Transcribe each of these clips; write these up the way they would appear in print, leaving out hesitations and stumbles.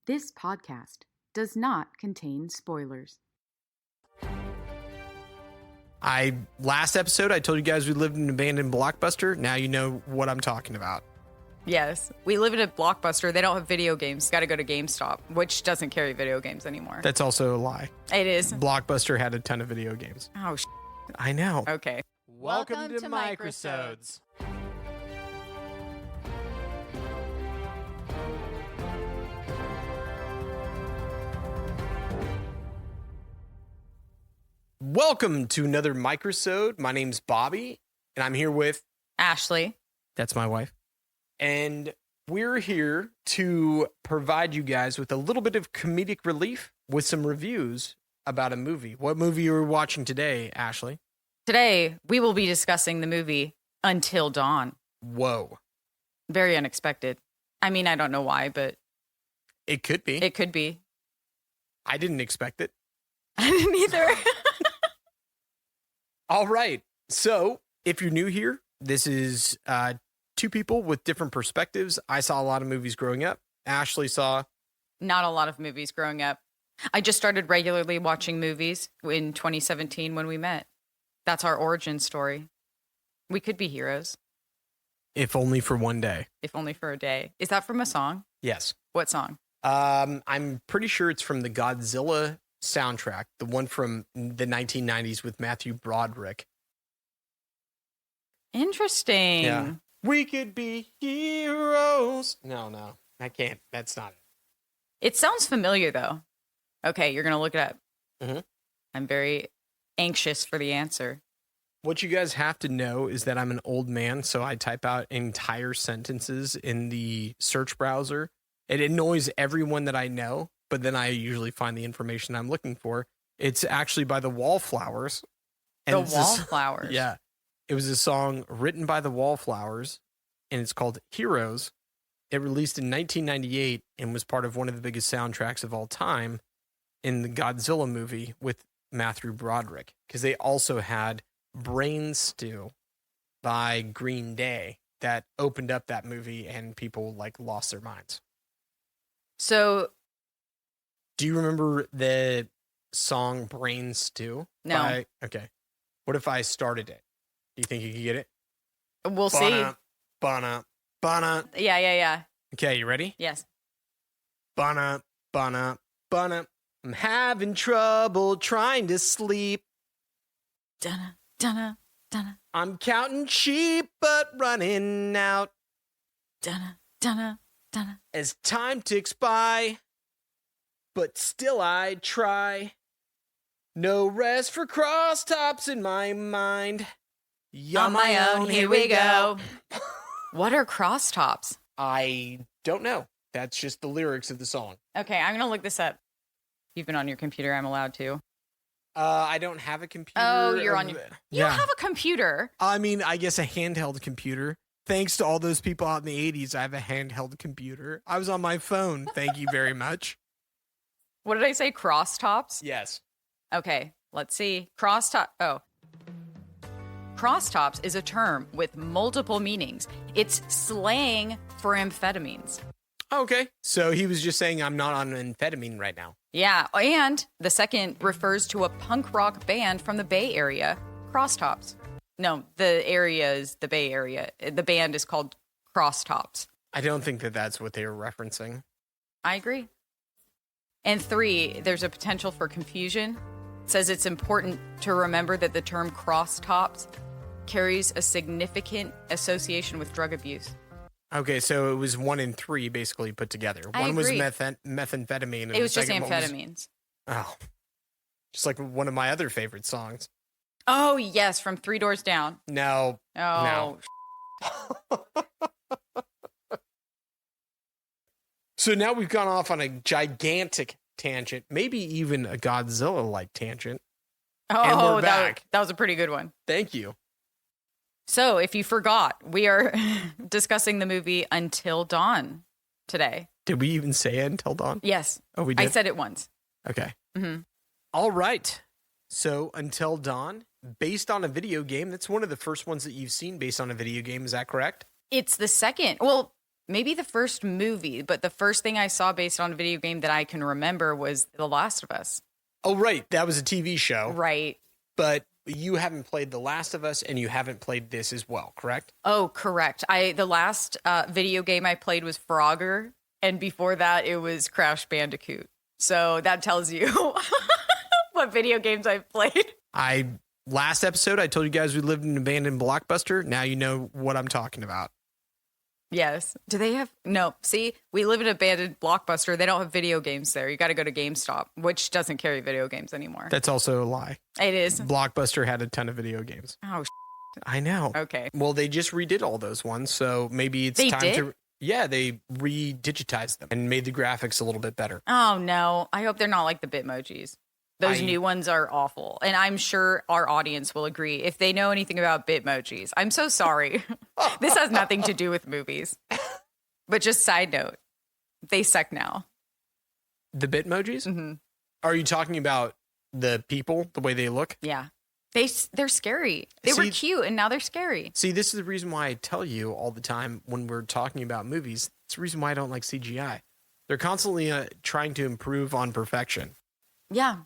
This podcast does not contain spoilers. Last episode, I told you guys we lived in an abandoned Blockbuster. Now you know what I'm talking about. Yes, we live in a Blockbuster. They don't have video games. Got to go to GameStop, which doesn't carry video games anymore. That's also a lie. It is. Blockbuster had a ton of video games. Oh, I know. okay. Welcome to Microsodes. Welcome to another Microsode. My name's Bobby, and I'm here with Ashley. That's my wife. And we're here to provide you guys with a little bit of comedic relief with some reviews about a movie. What movie are we watching today, Ashley? Today, we will be discussing the movie Until Dawn. Whoa. Very unexpected. I mean, I don't know why, but It could be. it could be. I didn't expect it. I didn't either. All right. So if you're new here, this is two people with different perspectives. I saw a lot of movies growing up. Ashley saw Not a lot of movies growing up. I just started regularly watching movies in 2017 when we met. That's our origin story. We could be heroes, If Only for One Day. if only for a day. Is that from a song? Yes. What song? I'm pretty sure it's from the Godzilla soundtrack, the one from the 1990s with Matthew Broderick. Interesting. Yeah. We could be heroes. No, I can't. That's not it. It sounds familiar, though. Okay, you're going to look it up. Mhm. I'm very anxious for the answer. What you guys have to know is that I'm an old man, so I type out entire sentences in the search browser. It annoys everyone that I know, but then I usually find the information I'm looking for. It's actually by the Wallflowers. The it's Wallflowers. Yeah. It was a song written by the Wallflowers, and it's called Heroes. It released in 1998 and was part of one of the biggest soundtracks of all time in the Godzilla movie with Matthew Broderick, because they also had Brain Stew by Green Day that opened up that movie and people like lost their minds. So, Do you remember the song Brain Stew? No. Okay. What if I started it? Do you think you could get it? we'll see. Bana. Yeah. Okay, you ready? Yes. Bana. I'm having trouble trying to sleep. Dunna, dunna, dunna, I'm counting sheep, but running out dunna, dunna, dunna. as time ticks by. But still I try. No rest for crosstops in my mind. On my own, here we go. What are crosstops? I don't know. That's just the lyrics of the song. Okay, I'm going to look this up. You've been on your computer. I'm allowed to. I don't have a computer. Oh, you're on your... You Yeah. have a computer. I mean, I guess a handheld computer. Thanks to all those people out in the 80s, I have a handheld computer. I was on my phone. Thank you very much. What did I say? Crosstops? Yes. Okay, let's see. Crosstops is a term with multiple meanings. It's slang for amphetamines. Okay. So he was just saying I'm not on amphetamine right now. Yeah, and the second refers to a punk rock band from the Bay Area, Crosstops. No, the area is the Bay Area. The band is called Crosstops. I don't think that that's what they were referencing. I agree. And 3, there's a potential for confusion. It says it's important to remember that the term crosstops carries a significant association with drug abuse. Okay, so it was 1 and 3 basically put together. I One was agree. methamphetamine. And It was the just second one was- amphetamines. Oh, just like one of my other favorite songs. Oh, yes, from 3 Doors Down. No. Oh, So now we've gone off on a gigantic tangent, maybe even a Godzilla-like tangent. And we're back. That was a pretty good one. Thank you. So, if you forgot, we are discussing the movie Until Dawn today. Did we even say Until Dawn? Yes. Oh, we did? I said it once. Okay. Mm-hmm. All right. So Until Dawn, based on a video game. That's one of the first ones that you've seen based on a video game. Is that correct? It's the second. Well, Maybe the first movie, but the first thing I saw based on a video game that I can remember was The Last of Us. Oh, right. That was a TV show. Right. But you haven't played The Last of Us and you haven't played this as well, correct? Oh, correct. The last video game I played was Frogger, and before that it was Crash Bandicoot. So that tells you what video games I've played. Last episode, I told you guys we lived in an abandoned Blockbuster. Now you know what I'm talking about. Yes. Do they have? No. See, we live in an abandoned Blockbuster. They don't have video games there. You got to go to GameStop, which doesn't carry video games anymore. That's also a lie. It is. Blockbuster had a ton of video games. Oh, I know. okay. Well, they just redid all those ones, so maybe it's time to... Yeah, they re-digitized them and made the graphics a little bit better. Oh, no. I hope they're not like the Bitmojis. Those new ones are awful. And I'm sure our audience will agree if they know anything about Bitmojis. I'm so sorry. This has nothing to do with movies. But just side note, they suck now. The Bitmojis? Mm-hmm. Are you talking about the people, the way they look? Yeah. They're scary. They were cute and now they're scary. See, this is the reason why I tell you all the time when we're talking about movies. It's the reason why I don't like CGI. They're constantly trying to improve on perfection. Yeah.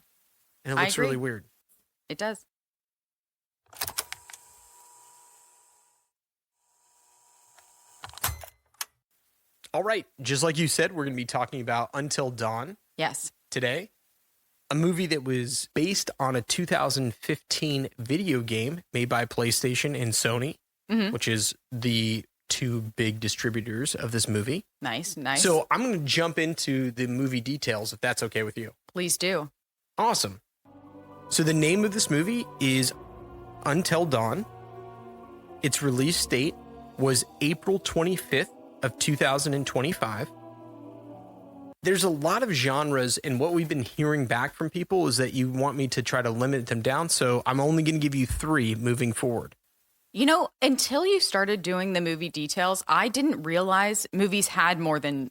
And it looks really weird. It does. All right. Just like you said, we're going to be talking about Until Dawn. Yes. Today. A movie that was based on a 2015 video game made by PlayStation and Sony, which is the two big distributors of this movie. Nice. So I'm going to jump into the movie details, if that's okay with you. Please do. Awesome. So the name of this movie is Until Dawn. Its release date was April 25th of 2025. There's a lot of genres, and what we've been hearing back from people is that you want me to try to limit them down, so I'm only going to give you 3 moving forward. You know, until you started doing the movie details, I didn't realize movies had more than,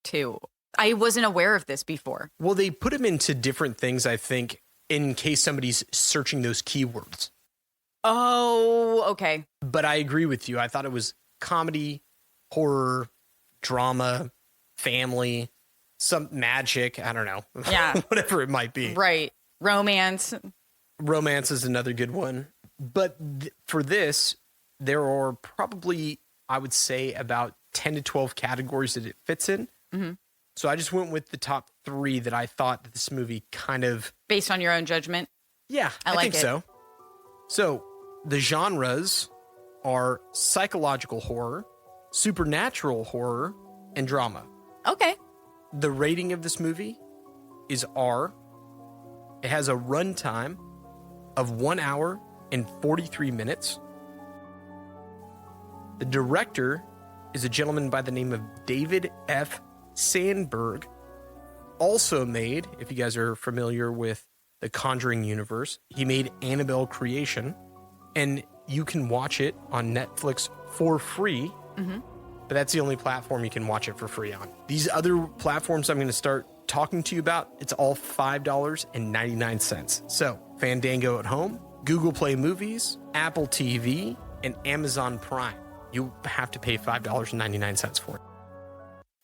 2. I wasn't aware of this before. Well, they put them into different things, I think, in case somebody's searching those keywords. Oh, okay. But I agree with you. I thought it was comedy, horror, drama, family, some magic. I don't know. Yeah. Whatever it might be. Right. Romance. Romance is another good one. But for this, there are probably, I would say, about 10 to 12 categories that it fits in. Mm-hmm. So I just went with the top 3 that I thought that this movie kind of... Based on your own judgment? Yeah, I think so. So the genres are psychological horror, supernatural horror, and drama. Okay. The rating of this movie is R. It has a runtime of 1 hour and 43 minutes. The director is a gentleman by the name of David F. Sandberg. Also made, if you guys are familiar with the Conjuring universe, he made Annabelle Creation, and you can watch it on Netflix for free. Mm-hmm. But that's the only platform you can watch it for free on. These other platforms I'm going to start talking to you about, it's all $5.99. So Fandango at home, Google Play Movies, Apple TV, and Amazon Prime. You have to pay $5.99 for it.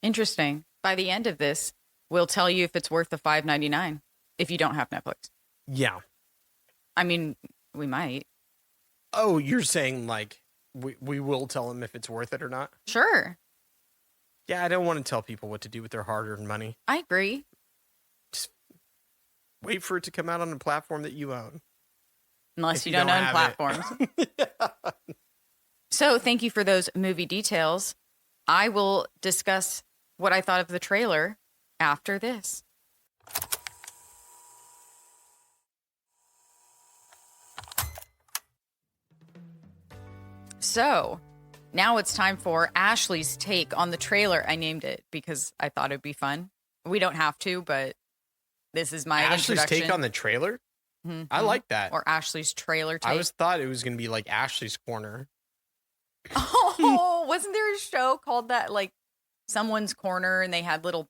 Interesting. By the end of this, we'll tell you if it's worth the $5.99 if you don't have Netflix. Yeah. I mean, we might. Oh, you're saying we will tell them if it's worth it or not? Sure. Yeah, I don't want to tell people what to do with their hard-earned money. I agree. Just wait for it to come out on a platform that you own. Unless you don't own platforms. Yeah. So thank you for those movie details. I will discuss what I thought of the trailer after this. So now it's time for Ashley's take on the trailer. I named it because I thought it'd be fun. We don't have to, but this is my Ashley's introduction. take on the trailer? Mm-hmm. I like that. Or Ashley's trailer take. I thought it was going to be like Ashley's Corner. Oh, wasn't there a show called that, Someone's Corner, and they had little,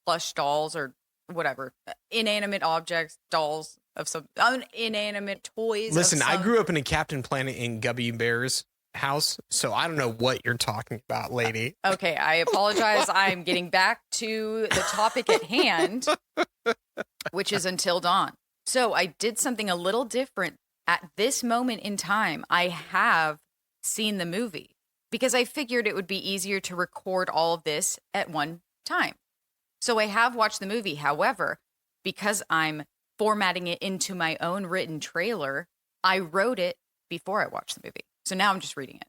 plush dolls or whatever, inanimate objects, dolls of some inanimate toys. Listen, I grew up in a Captain Planet and Gummy Bears house, so I don't know what you're talking about, lady. Okay, I apologize. I'm getting back to the topic at hand, which is Until Dawn. So I did something a little different at this moment in time. I have seen the movie because I figured it would be easier to record all of this at one time. So I have watched the movie. However, because I'm formatting it into my own written trailer, I wrote it before I watched the movie. So now I'm just reading it.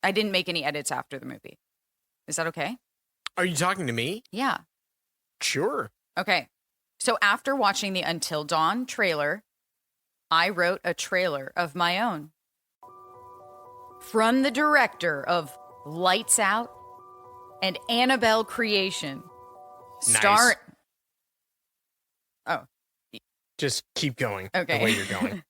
I didn't make any edits after the movie. Is that okay? Are you talking to me? Yeah. Sure. Okay. So after watching the Until Dawn trailer, I wrote a trailer of my own. From the director of Lights Out and Annabelle Creation. Nice. Oh. Just keep going Okay. the way you're going.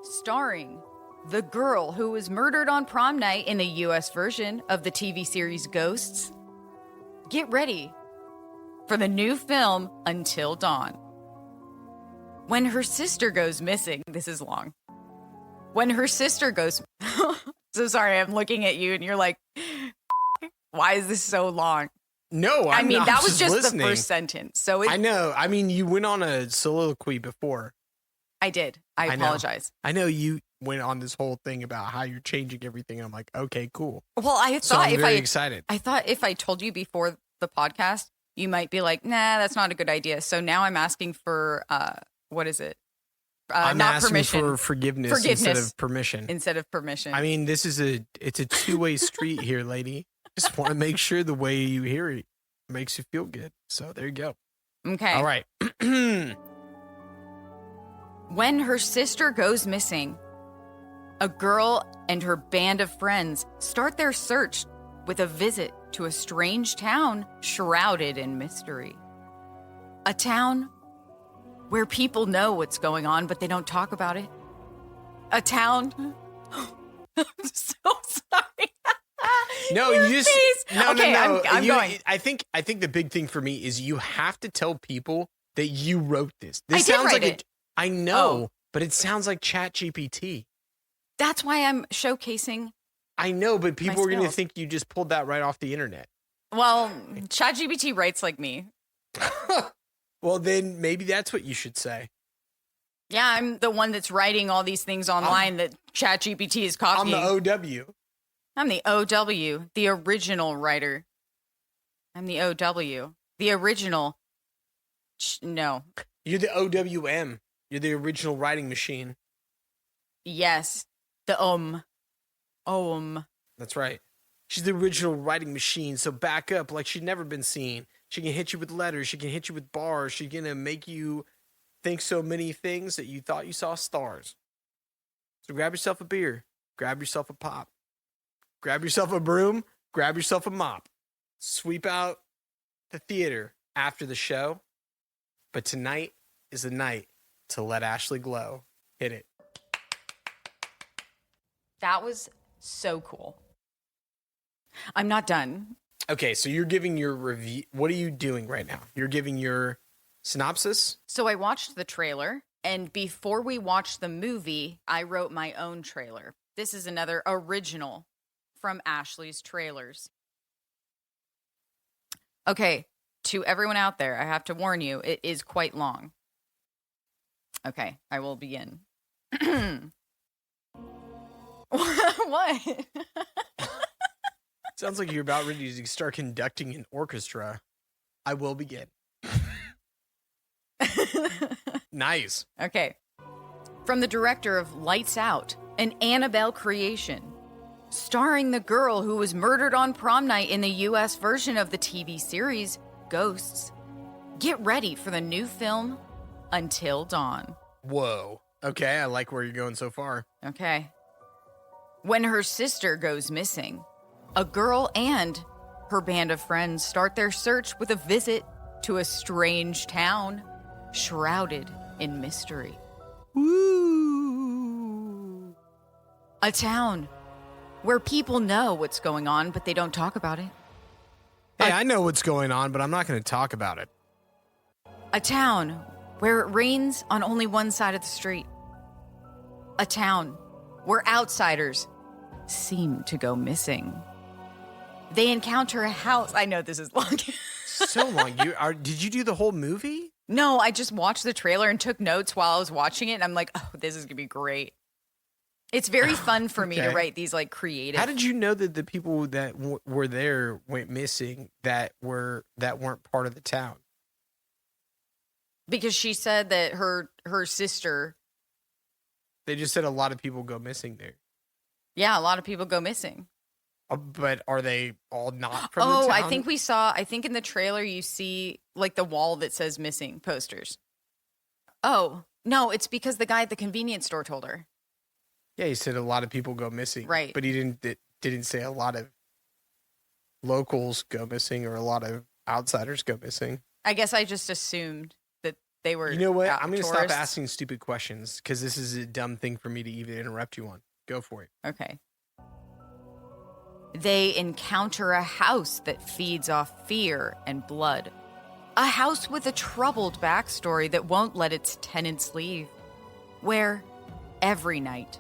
Starring the girl who was murdered on prom night in the US version of the TV series Ghosts. Get ready for the new film Until Dawn. When her sister goes missing, this is long. When her sister goes, so sorry, I'm looking at you and you're like, why is this so long? No, I mean, I'm that was just listening. the first sentence. So I know. I mean, you went on a soliloquy before. I did. I know. apologize. I know you went on this whole thing about how you're changing everything. I'm like, okay, cool. Well, I So thought I'm very excited. I thought if I told you before the podcast, you might be like, nah, that's not a good idea. So now I'm asking for, what is it? I'm not asking permission. for forgiveness instead of permission. Instead of permission. I mean, it's a two-way street here, lady. Just want to make sure the way you hear it makes you feel good. So there you go. Okay. All right. When her sister goes missing, a girl and her band of friends start their search with a visit to a strange town shrouded in mystery. A town where people know what's going on, but they don't talk about it. A town. I'm so sorry. No, Your you just face. no, Okay, no. I'm going. I think the big thing for me is you have to tell people that you wrote this. I This did sounds write like it. I know, Oh. but it sounds like Chat GPT. That's why I'm showcasing. I know, but people are going to skills. think you just pulled that right off the internet. Well, ChatGPT writes like me. Well, then maybe that's what you should say. Yeah, I'm the one that's writing all these things online that ChatGPT is I'm copying. the OW. I'm the OW, the original writer. I'm the OW, the original. No. You're the OWM. You're the original writing machine. Yes. The That's right. She's the original writing machine. So back up like she'd never been seen. She can hit you with letters. She can hit you with bars. She's going to make you think so many things that you thought you saw stars. So grab yourself a beer. Grab yourself a pop. Grab yourself a broom. Grab yourself a mop. Sweep out the theater after the show. But tonight is the night to let Ashley glow. Hit it. That was so cool. I'm not done. Okay, so you're giving your review. What are you doing right now? You're giving your synopsis? So I watched the trailer, and before we watched the movie, I wrote my own trailer. This is another original from Ashley's trailers. Okay, to everyone out there, I have to warn you, it is quite long. Okay, I will begin. What? Sounds like you're about ready to start conducting an orchestra. I will begin. Nice. Okay. From the director of Lights Out, an Annabelle creation, starring the girl who was murdered on prom night in the US version of the TV series Ghosts. Get ready for the new film Until Dawn. Whoa. Okay, I like where you're going so far. Okay. When her sister goes missing, a girl and her band of friends start their search with a visit to a strange town shrouded in mystery. Woo. A town where people know what's going on, but they don't talk about it. Hey, I know what's going on, but I'm not going to talk about it. A town where it rains on only one side of the street. A town where outsiders seem to go missing. They encounter a house. I know this is long. So long. Did you do the whole movie? No, I just watched the trailer and took notes while I was watching it. And I'm like, oh, this is going to be great. It's very fun for me to write these like creative. How did you know that the people that were there went missing that weren't part of the town? Because she said that her sister. They just said a lot of people go missing there. Yeah, a lot of people go missing. But are they all not from the town? I think in the trailer you see like the wall that says missing posters. Oh, no, it's because the guy at the convenience store told her. Yeah, he said a lot of people go missing. Right. But he didn't say a lot of locals go missing or a lot of outsiders go missing. I guess I just assumed that they were. You know what? I'm going to stop tourists. asking stupid questions because this is a dumb thing for me to even interrupt you on. Go for it. Okay. They encounter a house that feeds off fear and blood. A house with a troubled backstory that won't let its tenants leave. Where every night,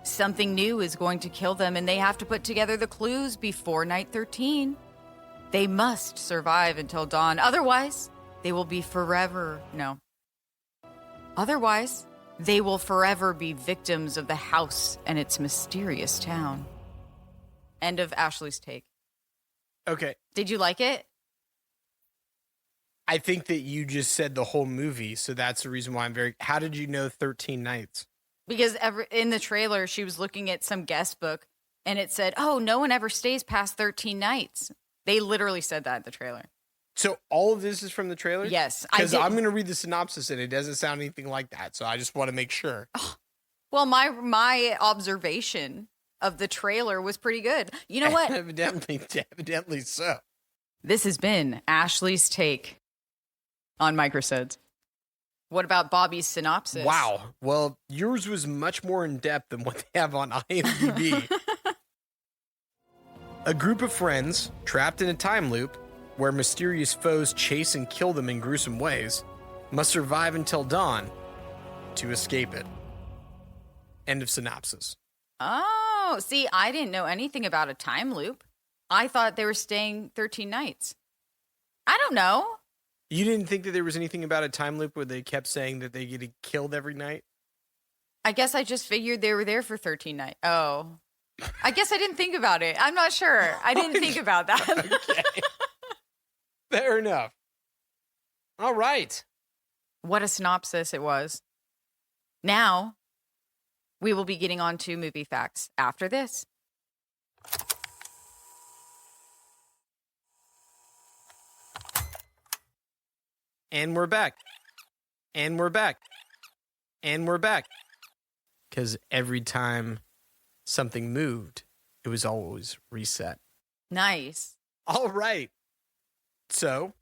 something new is going to kill them and they have to put together the clues before night 13. They must survive until dawn. Otherwise, they will forever be victims of the house and its mysterious town. End of Ashley's take. Okay. Did you like it? I think that you just said the whole movie, so that's the reason why I'm very... How did you know 13 Nights? Because in the trailer, she was looking at some guest book, and it said, oh, no one ever stays past 13 nights. They literally said that in the trailer. So all of this is from the trailer? Yes. Because I'm going to read the synopsis, and it doesn't sound anything like that, so I just want to make sure. Well, my observation of the trailer was pretty good. You know what? Evidently so. This has been Ashley's take on Microsodes. What about Bobby's synopsis? Wow. Well, yours was much more in depth than what they have on IMDb. A group of friends trapped in a time loop where mysterious foes chase and kill them in gruesome ways must survive until dawn to escape it. End of synopsis. Oh, see, I didn't know anything about a time loop. I thought they were staying 13 nights. I don't know. You didn't think that there was anything about a time loop where they kept saying that they get killed every night? I guess I just figured they were there for 13 nights. Oh. I guess I didn't think about it. I'm not sure. I didn't think about that. Okay. Fair enough. All right. What a synopsis it was. Now, we will be getting on to movie facts after this. And we're back. And we're back. And we're back. Because every time something moved, it was always reset. Nice. All right. So,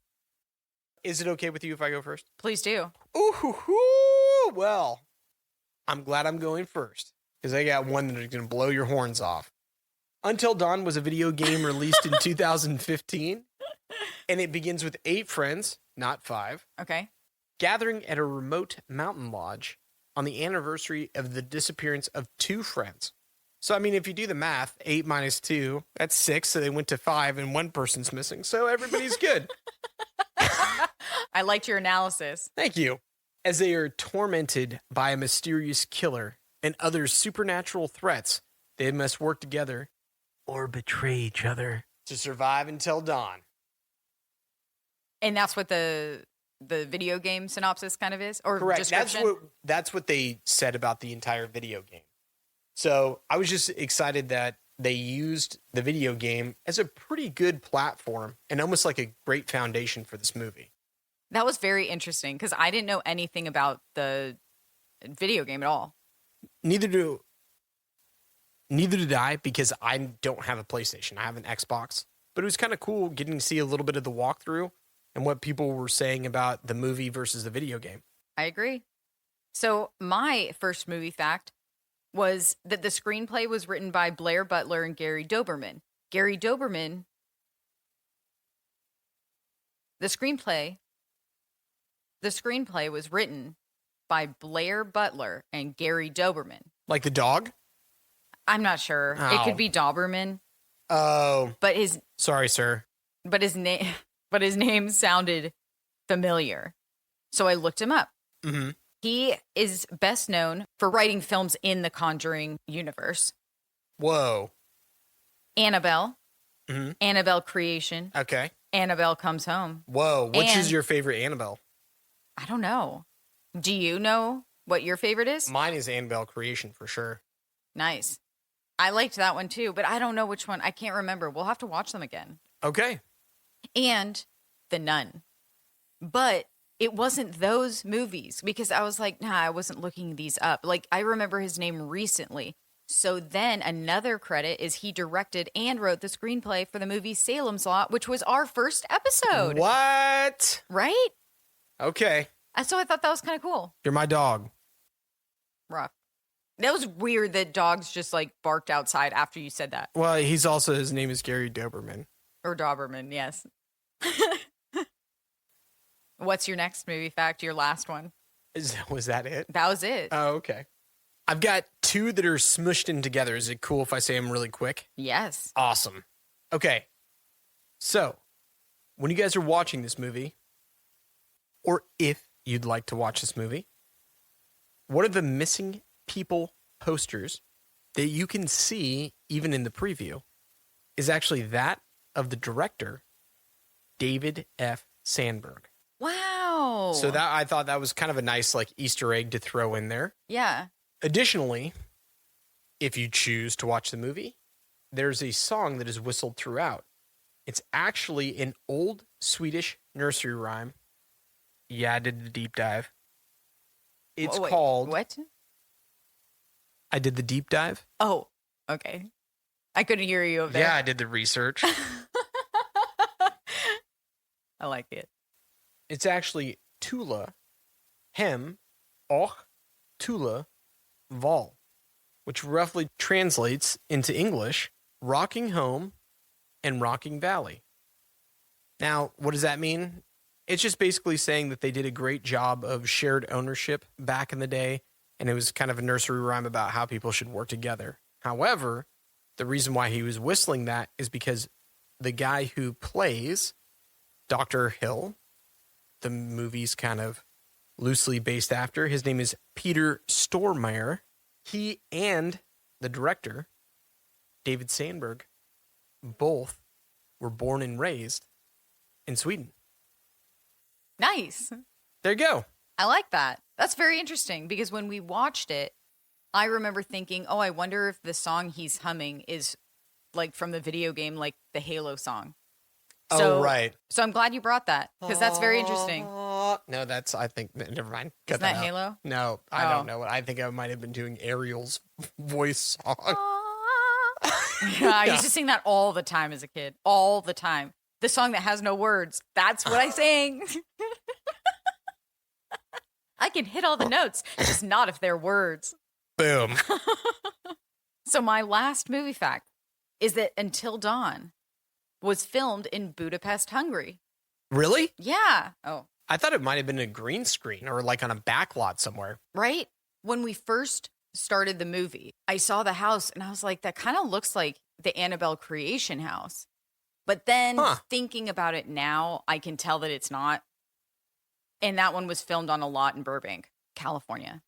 is it okay with you if I go first? Please do. Ooh, well, I'm glad I'm going first because I got one that is going to blow your horns off. Until Dawn was a video game released in 2015, and it begins with 8 friends, not 5, Okay. gathering at a remote mountain lodge on the anniversary of the disappearance of 2 friends. So, I mean, if you do the math, 8 minus 2, that's 6. So they went to 5 and one person's missing. So everybody's good. I liked your analysis. Thank you. As they are tormented by a mysterious killer and other supernatural threats, they must work together or betray each other to survive until dawn. And that's what the video game synopsis kind of is? Or Correct. description? That's what they said about the entire video game. So I was just excited that they used the video game as a pretty good platform and almost like a great foundation for this movie. That was very interesting because I didn't know anything about the video game at all. Neither did I, because I don't have a PlayStation. I have an Xbox. But it was kind of cool getting to see a little bit of the walkthrough and what people were saying about the movie versus the video game. I agree. So my first movie fact was that the screenplay was written by Blair Butler and Gary Doberman. The screenplay was written by Blair Butler and Gary Doberman. Like the dog? I'm not sure. It Oh. could be Doberman, Oh, but his sorry, sir. name but his name sounded familiar. So I looked him up. Mm-hmm. He is best known for writing films in the Conjuring universe. Whoa. Annabelle, Mm-hmm. Annabelle Creation, Okay. Annabelle Comes Home. Whoa. Which And- is your favorite Annabelle? I don't know. Do you know what your favorite is? Mine is Annabelle Creation for sure. Nice. I liked that one too, but I don't know which one. I can't remember. We'll have to watch them again. Okay. And The Nun. But it wasn't those movies because I was like, nah, I wasn't looking these up. Like, I remember his name recently. So then another credit is he directed and wrote the screenplay for the movie Salem's Lot, which was our first episode. What? Right? Okay. So I thought that was kind of cool. You're my dog. Rough. That was weird that dogs just like barked outside after you said that. Well, his name is Gary Doberman. Or Doberman, yes. What's your next movie fact? Your last one? Was that it? That was it. Oh, okay. I've got two that are smushed in together. Is it cool if I say them really quick? Yes. Awesome. Okay. So, when you guys are watching this movie, or if you'd like to watch this movie, what are the missing people posters that you can see even in the preview is actually that of the director, David F. Sandberg. Wow. So that I thought that was kind of a nice like Easter egg to throw in there. Yeah. Additionally, if you choose to watch the movie, there's a song that is whistled throughout. It's actually an old Swedish nursery rhyme. Yeah, I did the deep dive. It's Wait, called... What? I did the deep dive? Oh, okay. I couldn't hear you over there. Yeah, I did the research. I like it. It's actually Tula, Hem, Och, Tula, Val, which roughly translates into English, rocking home and rocking valley. Now, what does that mean? It's just basically saying that they did a great job of shared ownership back in the day, and it was kind of a nursery rhyme about how people should work together. However, the reason why he was whistling that is because the guy who plays Dr. Hill, the movie's kind of loosely based after, his name is Peter Stormare. He and the director, David Sandberg, both were born and raised in Sweden. Nice. There you go. I like that. That's very interesting because when we watched it, I remember thinking, oh, I wonder if the song he's humming is like from the video game, like the Halo song. So, oh, right. So I'm glad you brought that because that's very interesting. No, that's, I think, never mind. Is Cut that out. Halo? No, I Oh. don't know. I think I might have been doing Ariel's voice song. Yeah, I used to sing that all the time as a kid. All the time. The song that has no words. That's what I sang. I can hit all the notes, just not if they're words. Boom. So my last movie fact is that Until Dawn was filmed in Budapest, Hungary. Really? Yeah. Oh, I thought it might have been a green screen or like on a backlot somewhere. right? When we first started the movie, I saw the house and I was like, that kind of looks like the Annabelle Creation house. But then thinking about it now, I can tell that it's not. And that one was filmed on a lot in Burbank, California.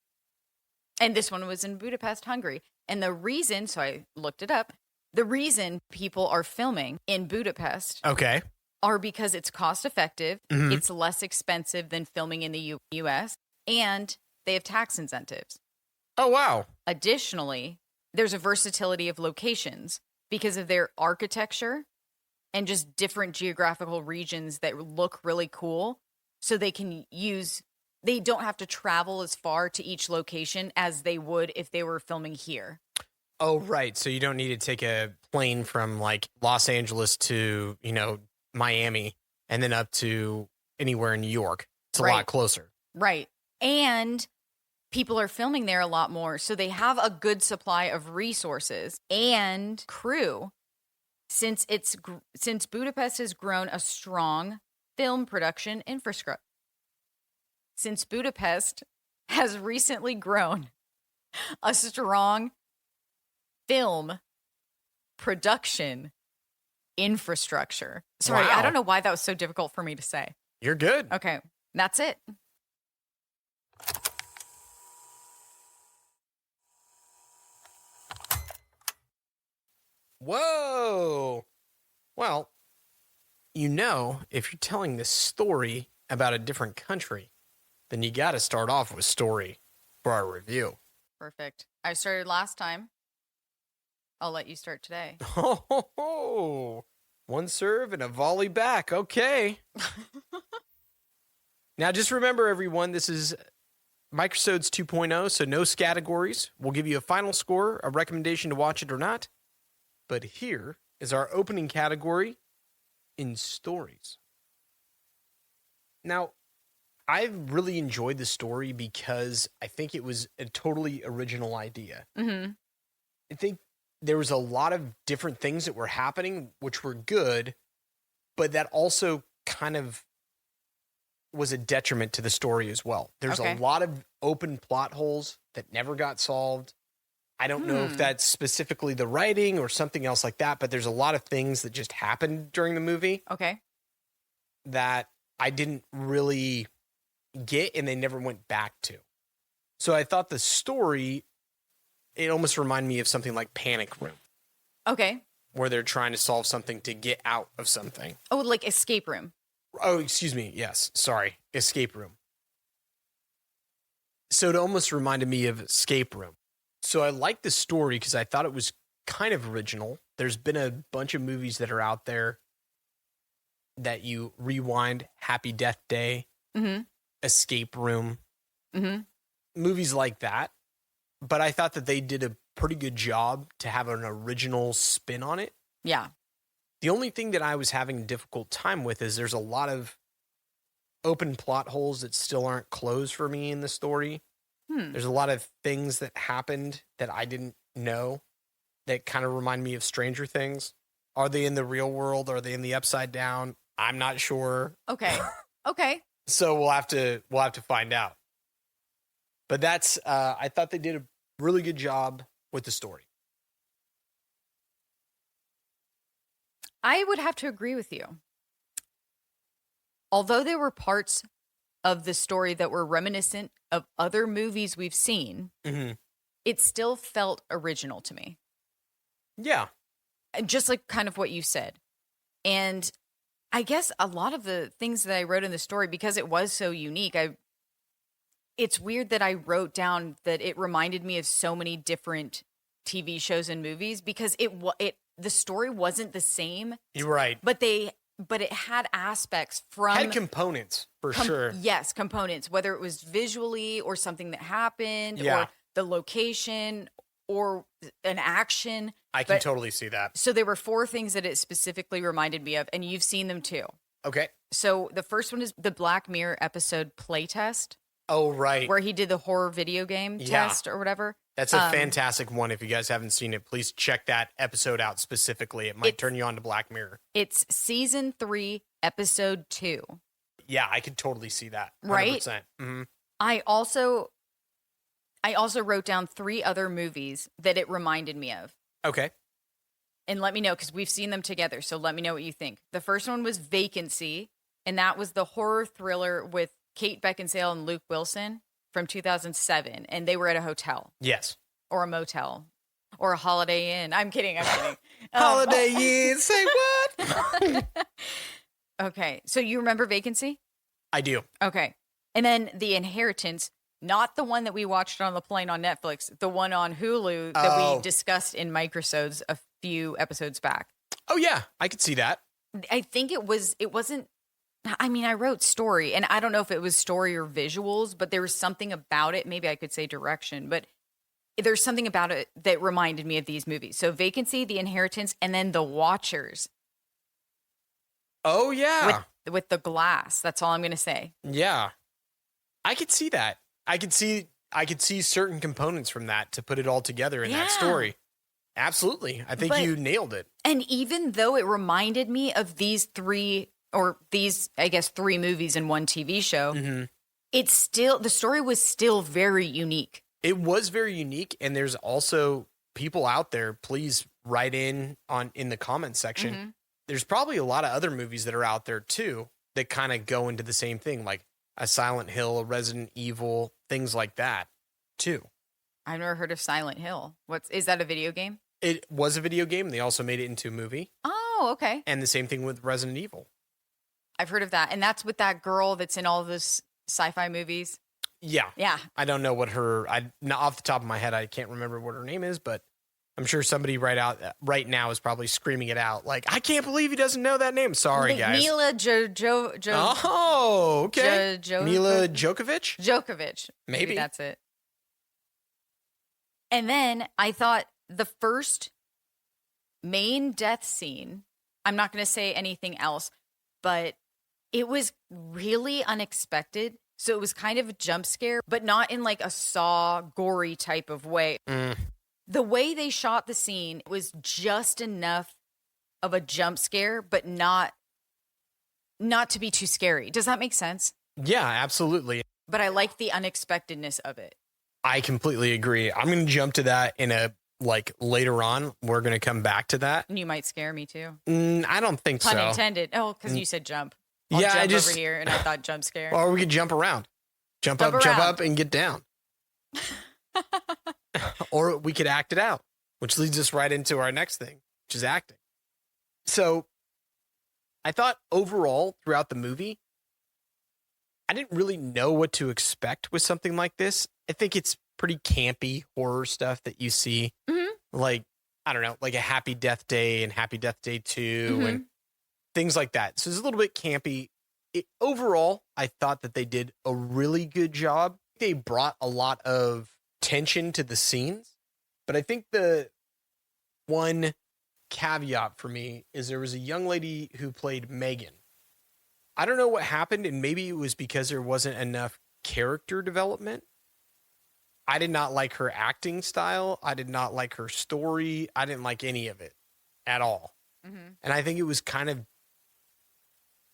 And this one was in Budapest, Hungary. And the reason, so I looked it up, the reason people are filming in Budapest Okay. are because it's cost effective, Mhm. it's less expensive than filming in the US, and they have tax incentives. Oh, wow. Additionally, there's a versatility of locations because of their architecture and just different geographical regions that look really cool. So they can use, they don't have to travel as far to each location as they would if they were filming here. Oh, right. So you don't need to take a plane from like Los Angeles to, Miami and then up to anywhere in New York. It's a Right. lot closer. Right. And people are filming there a lot more. So they have a good supply of resources and crew since Budapest has grown a strong film production infrastructure. Since Budapest has recently grown a strong film production infrastructure. Sorry, Wow. I don't know why that was so difficult for me to say. You're good. Okay, that's it. Whoa. Well, if you're telling this story about a different country, then you got to start off with story for our review. Perfect. I started last time. I'll let you start today. Oh, one serve and a volley back. Okay. Now, just remember, everyone, this is Microsodes 2.0, so no categories. We'll give you a final score, a recommendation to watch it or not. But here is our opening category in stories. Now, I really enjoyed the story because I think it was a totally original idea. Mm-hmm. I think there was a lot of different things that were happening, which were good, but that also kind of was a detriment to the story as well. There's Okay. a lot of open plot holes that never got solved. I don't know if that's specifically the writing or something else like that, but there's a lot of things that just happened during the movie Okay. that I didn't really get and they never went back to. So I thought the story, it almost reminded me of something like Panic Room, Okay. where they're trying to solve something to get out of something. Oh, like escape room. Oh, excuse me. Yes. Sorry. Escape Room. So it almost reminded me of Escape Room. So I liked the story because I thought it was kind of original. There's been a bunch of movies that are out there that you rewind, Happy Death Day, Mm-hmm. Escape Room, Mm-hmm. movies like that. But I thought that they did a pretty good job to have an original spin on it. Yeah. The only thing that I was having a difficult time with is there's a lot of open plot holes that still aren't closed for me in the story. There's a lot of things that happened that I didn't know that kind of remind me of Stranger Things. Are they in the real world? Are they in the Upside Down? I'm not sure. Okay. Okay. So we'll have to find out. But that's I thought they did a really good job with the story. I would have to agree with you. Although there were parts of the story that were reminiscent of other movies we've seen, Mm-hmm. it still felt original to me. Yeah. Just like kind of what you said. And I guess a lot of the things that I wrote in the story, because it was so unique, it's weird that I wrote down that it reminded me of so many different TV shows and movies because the story wasn't the same, You're right. but it had aspects from Had components for sure. Yes, components, whether it was visually or something that happened Yeah. or the location or an action. I can But- totally see that. So there were 4 things that it specifically reminded me of, and you've seen them too. Okay. So the first one is the Black Mirror episode Playtest, Oh, right. where he did the horror video game Yeah. test or whatever. That's a fantastic one. If you guys haven't seen it, please check that episode out specifically. It might turn you on to Black Mirror. It's season 3, episode 2. Yeah, I could totally see that. 100%. Right? Mm-hmm. I also wrote down 3 other movies that it reminded me of. Okay. And let me know, because we've seen them together. So let me know what you think. The first one was Vacancy, and that was the horror thriller with Kate Beckinsale and Luke Wilson from 2007. And they were at a hotel Yes. or a motel or a Holiday Inn. I'm kidding. Holiday Inn. Say what? Okay. So you remember Vacancy? I do. Okay. And then The Inheritance, not the one that we watched on the plane on Netflix, the one on Hulu that Oh. we discussed in Microsodes a few episodes back. Oh, yeah. I could see that. I think it wasn't, I mean, I wrote story, and I don't know if it was story or visuals, but there was something about it. Maybe I could say direction, but there's something about it that reminded me of these movies. So Vacancy, The Inheritance, and then The Watchers Oh, yeah. with the glass. That's all I'm going to say. Yeah. I could see that. I could see certain components from that to put it all together in that Yeah. story. Absolutely. I think But- you nailed it. And even though it reminded me of these 3 movies in one TV show, Mm-hmm. it's still, the story was still very unique. It was very unique, and there's also people out there, please write in the comments section. Mhm. There's probably a lot of other movies that are out there too that kind of go into the same thing, like a Silent Hill, a Resident Evil, things like that too. I've never heard of Silent Hill. Is that a video game? It was a video game. They also made it into a movie. Oh, okay. And the same thing with Resident Evil. I've heard of that. And that's with that girl that's in all those sci-fi movies. Yeah. Yeah. I don't know what off the top of my head, I can't remember what her name is, but I'm sure somebody right now is probably screaming it out. Like, I can't believe he doesn't know that name. Sorry, guys. Mila Oh, okay. Mila Djokovic. Djokovic? Djokovic. Maybe that's it. And then I thought the first main death scene, I'm not going to say anything else, but it was really unexpected. So it was kind of a jump scare, but not in like a Saw gory type of way. The way they shot the scene was just enough of a jump scare, but not to be too scary. Does that make sense? Yeah, absolutely. But I like the unexpectedness of it. I completely agree. I'm going to jump to that later on. We're going to come back to that. And you might scare me too. I don't think Pun so. intended. Oh, because you said jump. Yeah, I'll jump over here, and I thought jump scare. Or we could jump around. Jump up, and get down. Or we could act it out, which leads us right into our next thing, which is acting. So I thought overall throughout the movie, I didn't really know what to expect with something like this. I think it's pretty campy horror stuff that you see. Mm-hmm. Like, I don't know, like a Happy Death Day and Happy Death Day 2 and things like that. So it's a little bit campy. Overall, I thought that they did a really good job. They brought a lot of tension to the scenes. But I think the one caveat for me is there was a young lady who played Megan. I don't know what happened, and maybe it was because there wasn't enough character development. I did not like her acting style. I did not like her story. I didn't like any of it at all. Mm-hmm. And I think it was kind of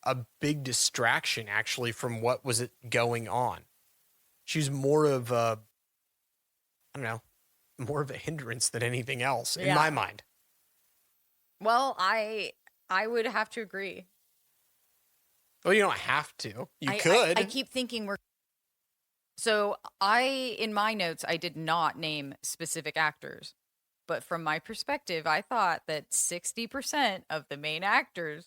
a big distraction, actually, from what was going on. She was more of a hindrance than anything else in my mind. Well, I would have to agree. Well, you don't have to. You could. I keep thinking So in my notes, I did not name specific actors. But from my perspective, I thought that 60% of the main actors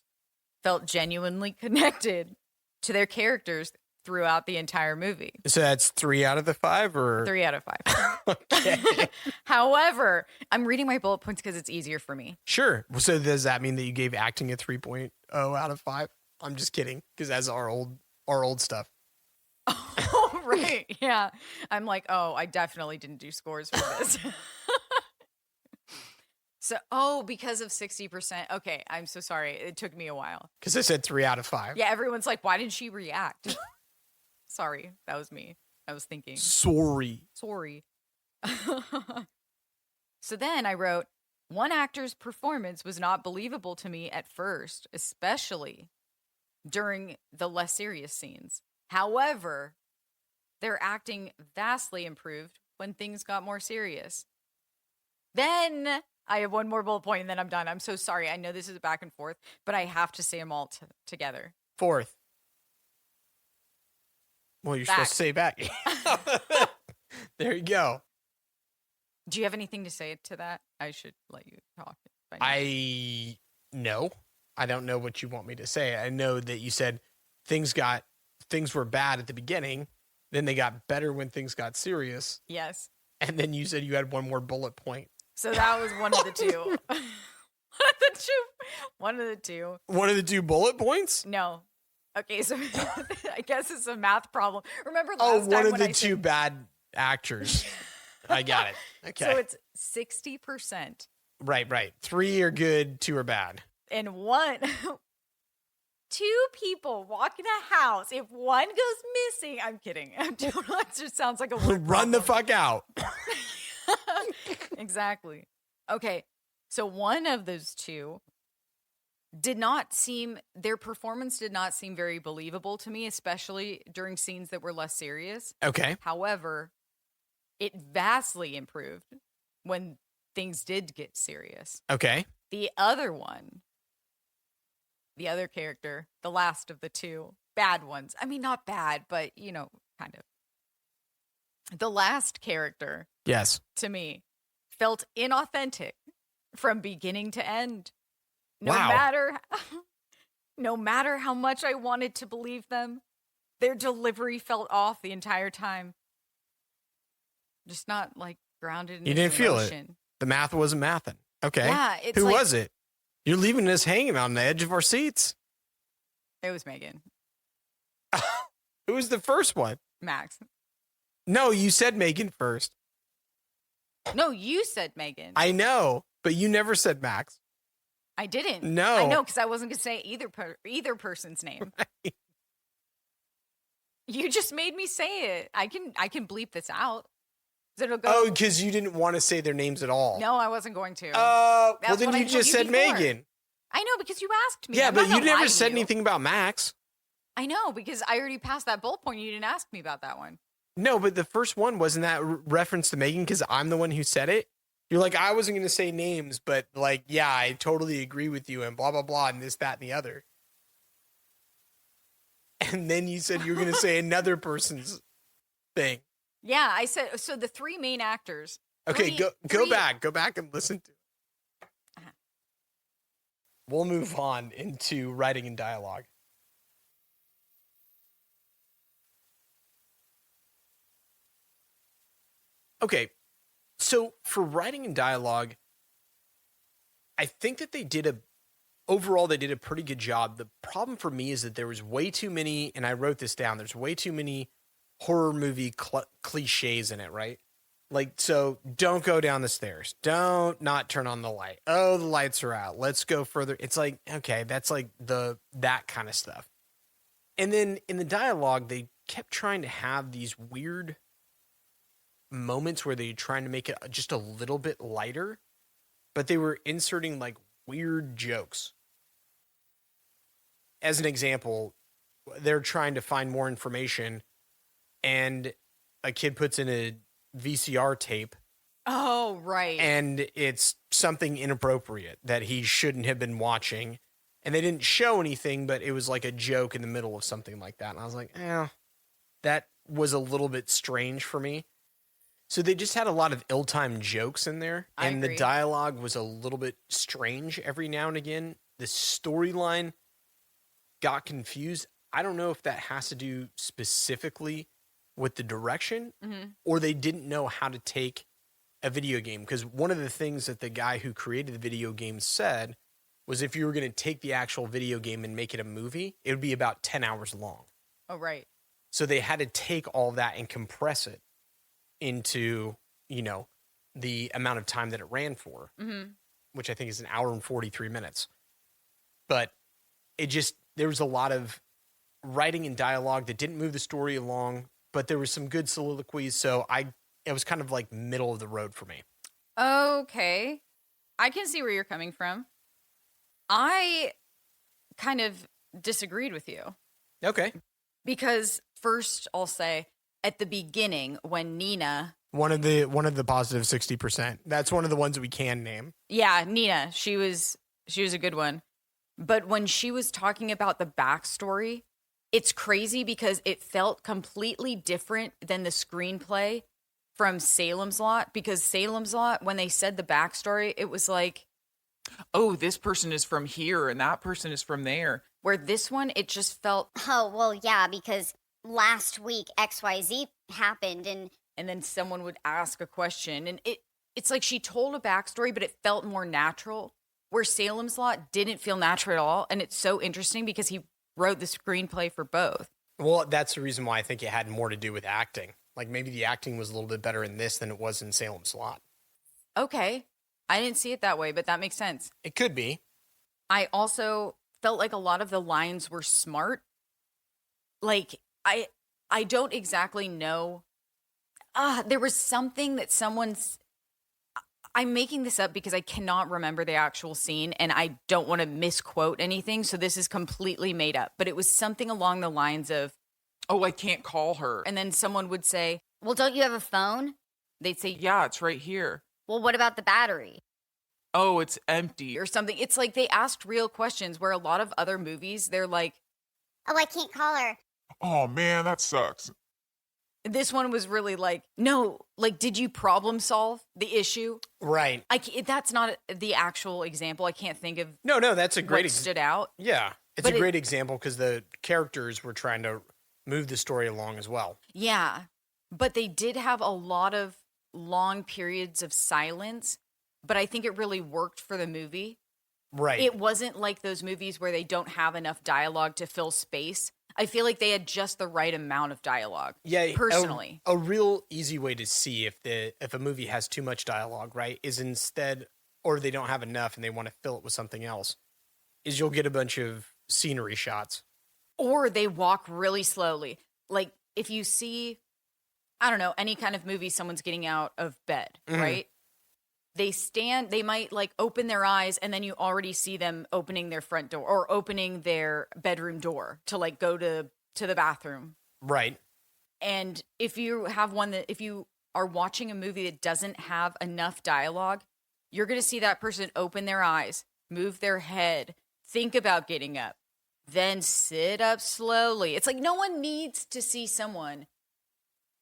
felt genuinely connected to their characters throughout the entire movie. So that's 3 out of the 5 or 3 out of 5. Okay. However, I'm reading my bullet points because it's easier for me. Sure. So does that mean that you gave acting a 3.0 out of 5? I'm just kidding, because that's our old stuff. Oh, right. Yeah. I'm like, oh, I definitely didn't do scores for this. Because of 60%. Okay, I'm so sorry. It took me a while. Because I said 3 out of 5. Yeah, everyone's like, why didn't she react? Sorry, that was me. I was thinking. Sorry. So then I wrote, one actor's performance was not believable to me at first, especially during the less serious scenes. However, their acting vastly improved when things got more serious. Then I have one more bullet point and then I'm done. I'm so sorry. I know this is a back and forth, but I have to say them all together. 4th. Well, you're supposed to say back. There you go. Do you have anything to say to that? I should let you talk. No. I don't know what you want me to say. I know that you said things were bad at the beginning, then they got better when things got serious. Yes. And then you said you had one more bullet point. So that was one of the two. One of the two. One of the 2 bullet points? No. Okay, so I guess it's a math problem. Remember last time one of when the I 2 bad actors. I got it. Okay. So it's 60%. Right. 3 are good, 2 are bad. And 2 people walk in a house. If one goes missing, I'm kidding. It just sounds like a word Run the problem. fuck out. Exactly. Okay. So one of those 2 their performance did not seem very believable to me, especially during scenes that were less serious. Okay. However, it vastly improved when things did get serious. Okay. The other one, the other character, the last of the two bad ones. I mean, not bad, but, kind of. The last character, Yes. to me, felt inauthentic from beginning to end. No Wow. matter how much I wanted to believe them, their delivery felt off the entire time. Just not like grounded in You didn't feel it. emotion. The math wasn't mathing. Okay. Yeah, it's Who like, was it? You're leaving us hanging on the edge of our seats. It was Megan. Who was the first one? Max. No, you said Megan first. No, you said Megan. I know, but you never said Max. I didn't. No. I know, because I wasn't going to say either person's name. Right. You just made me say it. I can bleep this out. So it'll go. Oh, because you didn't want to say their names at all. No, I wasn't going to. Well, That's then what I you told just you said before. Megan. I know, because you asked me. Yeah, I'm but not you gonna lie never to said you. anything about Max. I know, because I already passed that bullet point. You didn't ask me about that one. No, but the first one wasn't that reference to Megan because I'm the one who said it. You're like, I wasn't going to say names, but like, yeah, I totally agree with you and blah, blah, blah, and this, that, and the other. And then you said you were going to say another person's thing. Yeah, I said, so the three main actors. Okay, go three- back. Go back and listen to it. Uh-huh. We'll move on into writing and dialogue. Okay, so for writing and dialogue, I think that overall they did a pretty good job. The problem for me is that there was way too many, and I wrote this down, there's way too many horror movie cliches in it, right? Like, so don't go down the stairs. Don't not turn on the light. Oh, the lights are out. Let's go further. It's like, okay, that's like that kind of stuff. And then in the dialogue, they kept trying to have these weird moments where they're trying to make it just a little bit lighter, but they were inserting like weird jokes. As an example, they're trying to find more information and a kid puts in a VCR tape Oh, right. and it's something inappropriate that he shouldn't have been watching. And they didn't show anything, but it was like a joke in the middle of something like that. And I was like, that was a little bit strange for me. So they just had a lot of ill-timed jokes in there. I And the agree. dialogue was a little bit strange every now and again. The storyline got confused. I don't know if that has to do specifically with the direction or they didn't know how to take a video game. Because one of the things that the guy who created the video game said was if you were going to take the actual video game and make it a movie, it would be about 10 hours long. Oh, right. So they had to take all that and compress it into, the amount of time that it ran for, which I think is an hour and 43 minutes. But there was a lot of writing and dialogue that didn't move the story along, but there was some good soliloquies. So it was kind of like middle of the road for me. Okay. I can see where you're coming from. I kind of disagreed with you Okay. because first I'll say at the beginning when Nina, One of the positive 60%. That's one of the ones that we can name. yeah, Nina, she was a good one. But when she was talking about the backstory, it's crazy because it felt completely different than the screenplay from Salem's Lot, because Salem's Lot, when they said the backstory, it was like, oh, this person is from here and that person is from there. where this one, it just felt, Oh, well, yeah, because last week XYZ happened and and then someone would ask a question, and it's like she told a backstory, but it felt more natural, where Salem's Lot didn't feel natural at all. And it's so interesting because he wrote the screenplay for both. Well, that's the reason why I think it had more to do with acting. Like maybe the acting was a little bit better in this than it was in Salem's Lot. Okay. I didn't see it that way, but that makes sense. It could be. I also felt like a lot of the lines were smart. Like, I don't exactly know. There was something that I'm making this up because I cannot remember the actual scene and I don't want to misquote anything. So this is completely made up, but it was something along the lines of, Oh, I can't call her. and then someone would say, well, don't you have a phone? they'd say, Yeah, it's right here. Well, what about the battery? Oh, it's empty. or something. It's like they asked real questions where a lot of other movies, they're like, Oh, I can't call her. Oh man, that sucks. this one was really like, no, like, did you problem solve the issue? Right. That's not the actual example. I can't think of No, that's a great what stood out. Yeah. It's But a great example because the characters were trying to move the story along as well. Yeah. But they did have a lot of long periods of silence, but I think it really worked for the movie. Right. It wasn't like those movies where they don't have enough dialogue to fill space. I feel like they had just the right amount of dialogue. Yeah, personally. a real easy way to see if a movie has too much dialogue, right, is or they don't have enough and they want to fill it with something else, is you'll get a bunch of scenery shots. Or they walk really slowly. Like if you see, I don't know, any kind of movie, someone's getting out of bed, right? They might like open their eyes and then you already see them opening their front door or opening their bedroom door to like go to the bathroom. Right. And if you are watching a movie that doesn't have enough dialogue, you're going to see that person open their eyes, move their head, think about getting up, then sit up slowly. It's like no one needs to see someone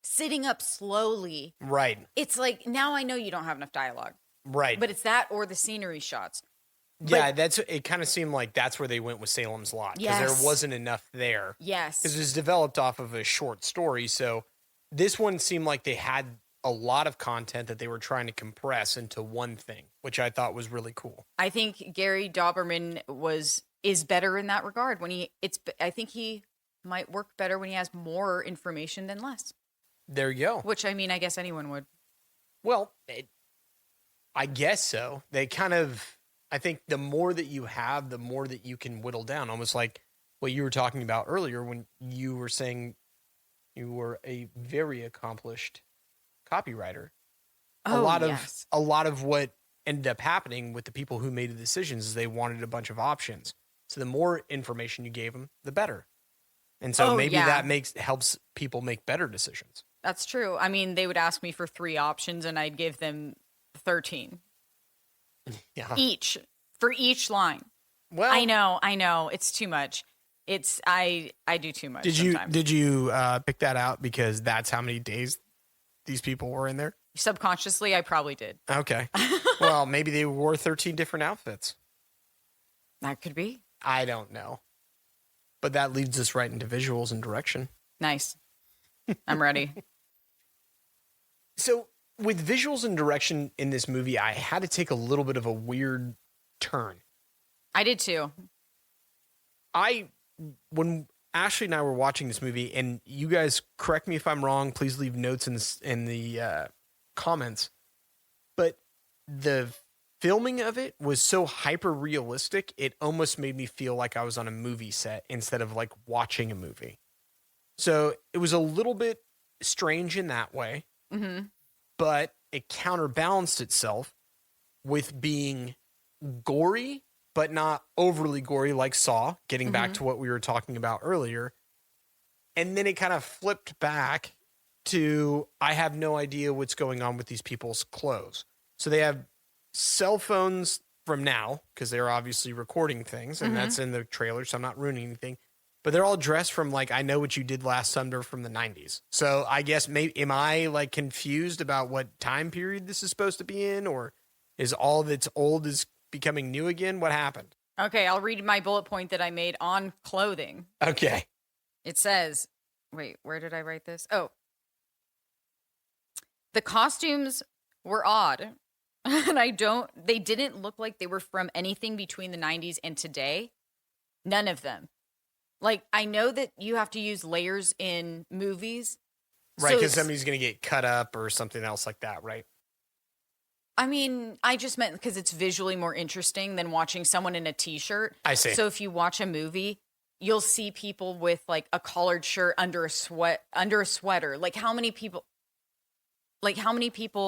sitting up slowly. Right. It's like, now I know you don't have enough dialogue. Right. But it's that or the scenery shots. Yeah, it kind of seemed like that's where they went with Salem's Lot. Because Yes. there wasn't enough there. Yes. Because it was developed off of a short story. So this one seemed like they had a lot of content that they were trying to compress into one thing, which I thought was really cool. I think Gary Dauberman is better in that regard. I think he might work better when he has more information than less. There you go. Which, I mean, I guess anyone would. Well, I guess so. I think the more that you have, the more that you can whittle down. Almost like what you were talking about earlier when you were saying you were a very accomplished copywriter. Oh, a lot of what ended up happening with the people who made the decisions is they wanted a bunch of options. So the more information you gave them, the better. And so that helps people make better decisions. That's true. I mean, they would ask me for 3 options and I'd give them 13 each for each line. Well, I know. It's too much. I do too much. Did you pick that out because that's how many days these people were in there? Subconsciously, I probably did. Okay. Well, maybe they wore 13 different outfits. That could be. I don't know. But that leads us right into visuals and direction. Nice. I'm ready. So with visuals and direction in this movie, I had to take a little bit of a weird turn. I did too. When Ashley and I were watching this movie, and you guys correct me if I'm wrong, please leave notes in the comments. But the filming of it was so hyper realistic, it almost made me feel like I was on a movie set instead of like watching a movie. So it was a little bit strange in that way, but it counterbalanced itself with being gory, but not overly gory like Saw, getting back to what we were talking about earlier. And then it kind of flipped back to, I have no idea what's going on with these people's clothes. So they have cell phones from now, because they're obviously recording things, and that's in the trailer, so I'm not ruining anything. But they're all dressed from like, I Know What You Did Last Summer from the 90s. So I guess am I like confused about what time period this is supposed to be in? Or is all that's old is becoming new again? What happened? Okay, I'll read my bullet point that I made on clothing. Okay. It says, wait, where did I write this? Oh. The costumes were odd. And they didn't look like they were from anything between the 90s and today. None of them. Like, I know that you have to use layers in movies. Right, so because somebody's going to get cut up or something else like that, right? I mean, I just meant because it's visually more interesting than watching someone in a t-shirt. I see. So if you watch a movie, you'll see people with like a collared shirt under a sweater. Like how many people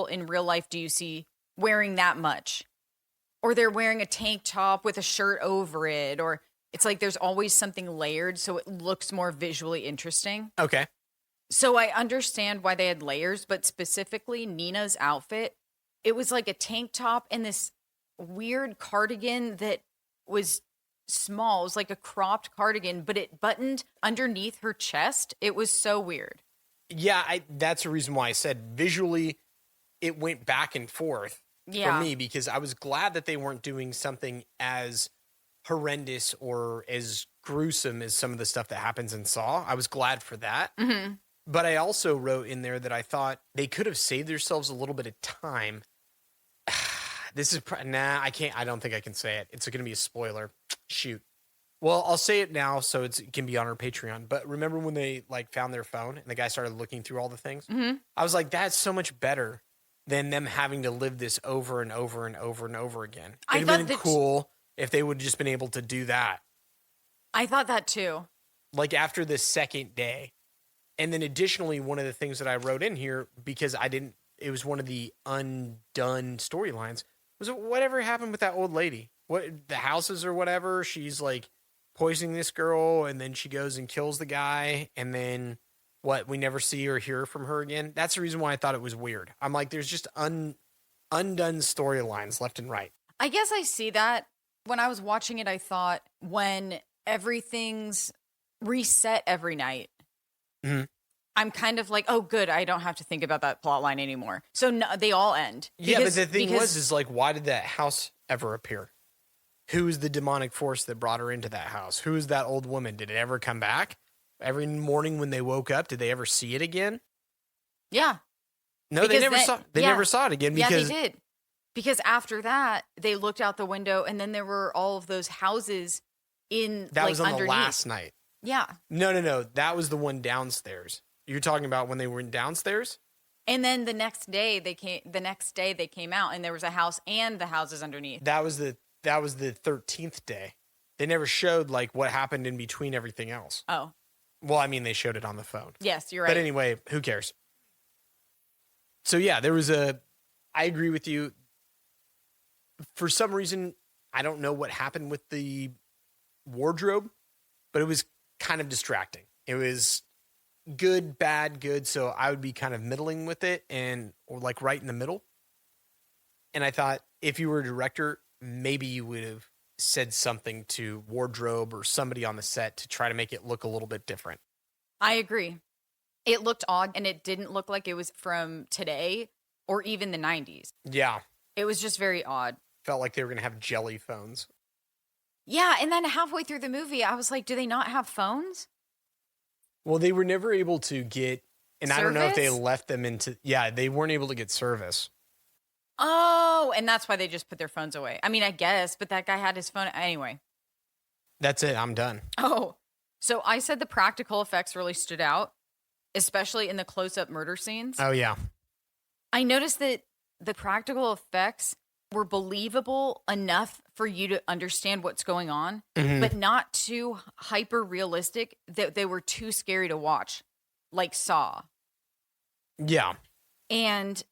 in real life do you see wearing that much? Or they're wearing a tank top with a shirt over it, or it's like there's always something layered so it looks more visually interesting. Okay. So I understand why they had layers, but specifically Nina's outfit it was like a tank top and this weird cardigan that was small. It was like a cropped cardigan, but it buttoned underneath her chest. It was so weird. Yeah, that's the reason why I said visually it went back and forth for me, because I was glad that they weren't doing something as horrendous or as gruesome as some of the stuff that happens in Saw. I was glad for that. Mm-hmm. But I also wrote in there that I thought they could have saved themselves a little bit of time. This is I can't. I don't think I can say it. It's going to be a spoiler. Shoot. Well, I'll say it now so it can be on our Patreon. But remember when they like found their phone and the guy started looking through all the things? Mm-hmm. I was like, that's so much better than them having to live this over and over and over and over again. It'd have been cool if they would have just been able to do that. I thought that too. Like after the second day. And then additionally, one of the things that I wrote in here, because it was one of the undone storylines, was whatever happened with that old lady? What, the houses or whatever? She's like poisoning this girl, and then she goes and kills the guy, and then we never see or hear from her again. That's the reason why I thought it was weird. I'm like, there's just undone storylines left and right. I guess I see that. When I was watching it, I thought when everything's reset every night, mm-hmm. I'm kind of like, oh, good. I don't have to think about that plot line anymore. So no, they all end. Yeah, but the thing is like, why did that house ever appear? Who is the demonic force that brought her into that house? Who is that old woman? Did it ever come back? Every morning when they woke up, did they ever see it again? Yeah. No, they never saw. They never saw it again because they did. Because after that, they looked out the window, and then there were all of those houses in that was on underneath. the last night. Yeah. No. That was the one downstairs. You're talking about when they were downstairs? And then the next day they came out, and there was a house and the houses underneath. That was the 13th day. They never showed like what happened in between everything else. Oh. Well, I mean, they showed it on the phone. Yes, you're right. But anyway, who cares? So yeah, I agree with you. For some reason, I don't know what happened with the wardrobe, but it was kind of distracting. It was good, bad, good. So I would be kind of middling with it or like right in the middle. And I thought if you were a director, maybe you would have said something to wardrobe or somebody on the set to try to make it look a little bit different. I agree. It looked odd, and it didn't look like it was from today or even the 90s. Yeah. It was just very odd. Felt like they were going to have jelly phones. Yeah, and then halfway through the movie, I was like, do they not have phones? Well, they were never able to get, and service? I don't know if they left them they weren't able to get service. Oh, and that's why they just put their phones away. I mean, I guess, but that guy had his phone. Anyway. That's it. I'm done. Oh, so I said the practical effects really stood out, especially in the close-up murder scenes. Oh, yeah. I noticed that the practical effects were believable enough for you to understand what's going on, mm-hmm. but not too hyper-realistic that they were too scary to watch, like Saw. Yeah. And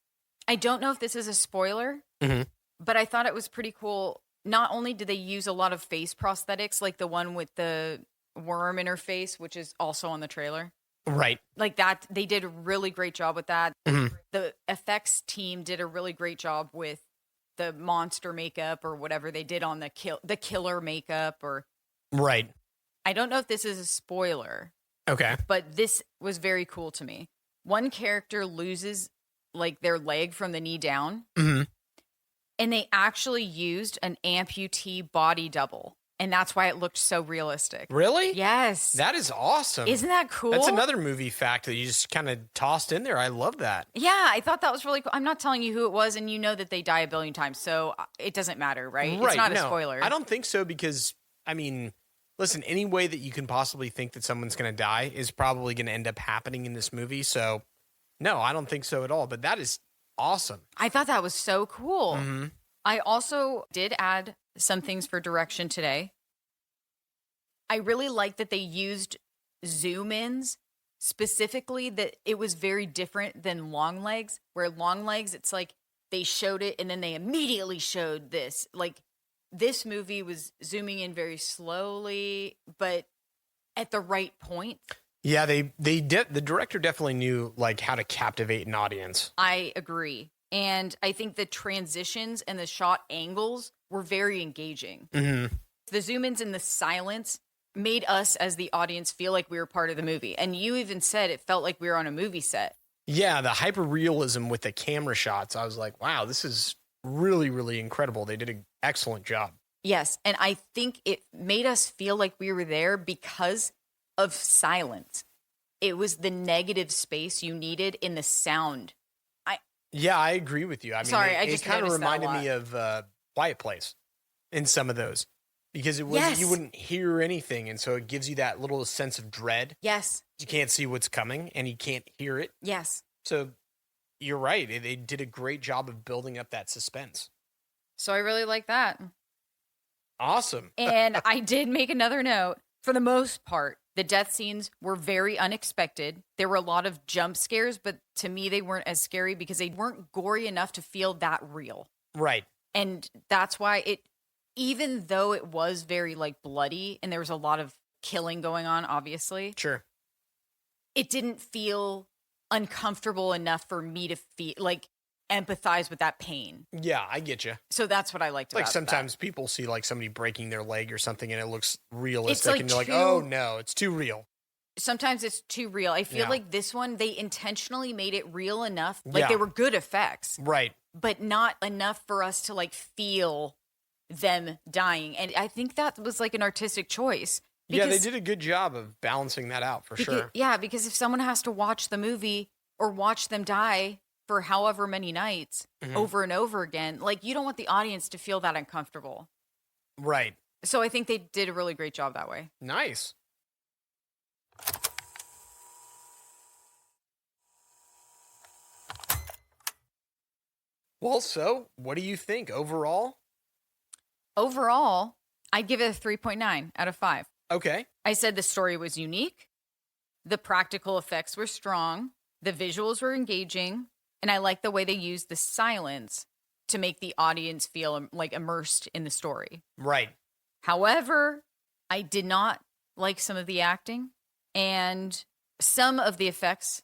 I don't know if this is a spoiler, mm-hmm. but I thought it was pretty cool. Not only did they use a lot of face prosthetics, like the one with the worm in her face, which is also on the trailer. Right. Like that, they did a really great job with that. Mm-hmm. The effects team did a really great job with the monster makeup or whatever they did on the killer makeup or. Right. I don't know if this is a spoiler. Okay. But this was very cool to me. One character loses like their leg from the knee down. Mm-hmm. And they actually used an amputee body double. And that's why it looked so realistic. Really? Yes. That is awesome. Isn't that cool? That's another movie fact that you just kind of tossed in there. I love that. Yeah, I thought that was really cool. I'm not telling you who it was, and you know that they die a billion times, so it doesn't matter, right? It's not a spoiler. I don't think so because, I mean, listen, any way that you can possibly think that someone's going to die is probably going to end up happening in this movie. So, no, I don't think so at all. But that is awesome. I thought that was so cool. Mm-hmm. I also did add some things for direction today. I really like that they used zoom ins specifically, that it was very different than Long Legs, where Long Legs, it's like they showed it and then they immediately showed this. Like this movie was zooming in very slowly, but at the right point. Yeah, the director definitely knew like how to captivate an audience. I agree. And I think the transitions and the shot angles were very engaging. Mm-hmm. The zoom ins and the silence made us as the audience feel like we were part of the movie. And you even said it felt like we were on a movie set. Yeah, the hyper realism with the camera shots, I was like, wow, this is really, really incredible. They did an excellent job. Yes. And I think it made us feel like we were there because of silence. It was the negative space you needed in the sound. Yeah, I agree with you. I mean, Sorry, I it just kind of noticed that a reminded me lot. of Quiet Place in some of those because it was Yes. you wouldn't hear anything, and so it gives you that little sense of dread. Yes. You can't see what's coming, and you can't hear it. Yes. So you're right. They did a great job of building up that suspense. So I really like that. Awesome. And I did make another note. For the most part, the death scenes were very unexpected. There were a lot of jump scares, but to me, they weren't as scary because they weren't gory enough to feel that real. Right. And that's why even though it was very like bloody and there was a lot of killing going on, obviously, Sure. it didn't feel uncomfortable enough for me to feel like empathize with that pain. Yeah, I get you. So that's what I liked Like about sometimes people see like somebody breaking their leg or something, and it looks realistic, like and you're like, too- oh no, it's too real. that. Sometimes it's too real. I feel Yeah. like this one, they intentionally made it real enough. Like Yeah. they were good effects, Right. but not enough for us to like feel them dying. And I think that was like an artistic choice. Yeah, they Because- did a good job of balancing that out for sure. Yeah, because if someone has to watch the movie or watch them die for however many nights Mhm. over and over again, like you don't want the audience to feel that uncomfortable. Right. So I think they did a really great job that way. Nice. Well, so what do you think overall? Overall, I'd give it a 3.9 out of 5. Okay. I said the story was unique, the practical effects were strong, the visuals were engaging, and I like the way they used the silence to make the audience feel like immersed in the story. Right. However, I did not like some of the acting, and some of the effects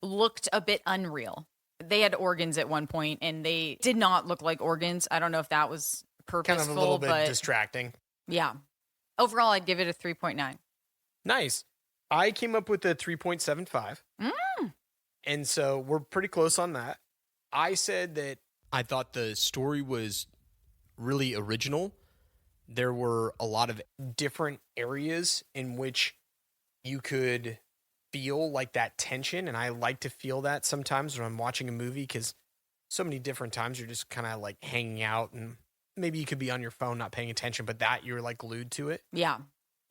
looked a bit unreal. They had organs at one point, and they did not look like organs. I don't know if that was Kind purposeful, of a little bit but distracting. yeah. Overall, I'd give it a 3.9. Nice. I came up with a 3.75. And so we're pretty close on that. I said that I thought the story was really original. There were a lot of different areas in which you could feel like that tension. And I like to feel that sometimes when I'm watching a movie because so many different times you're just kind of like hanging out and maybe you could be on your phone not paying attention, but that you're like glued to it. Yeah.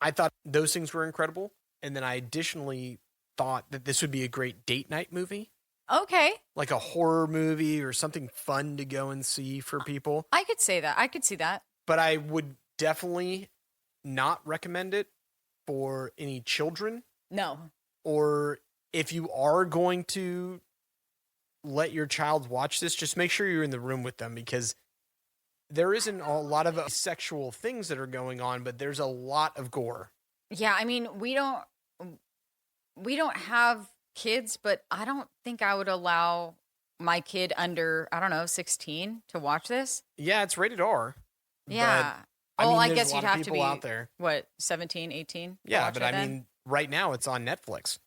I thought those things were incredible. And then I additionally thought that this would be a great date night movie, Okay. like a horror movie or something fun to go and see for people. I could say that. I could see that. But I would definitely not recommend it for any children, No. or if you are going to let your child watch this, just make sure you're in the room with them because there isn't a lot of sexual things that are going on, but there's a lot of gore. Yeah, I mean, we don't have kids, but I don't think I would allow my kid under, I don't know, 16 to watch this. Yeah, it's rated R. Yeah. But, I mean, I there's guess a lot you'd of have to people be out there. what, 17, 18? to Yeah, watch but it I then? mean, right now it's on Netflix.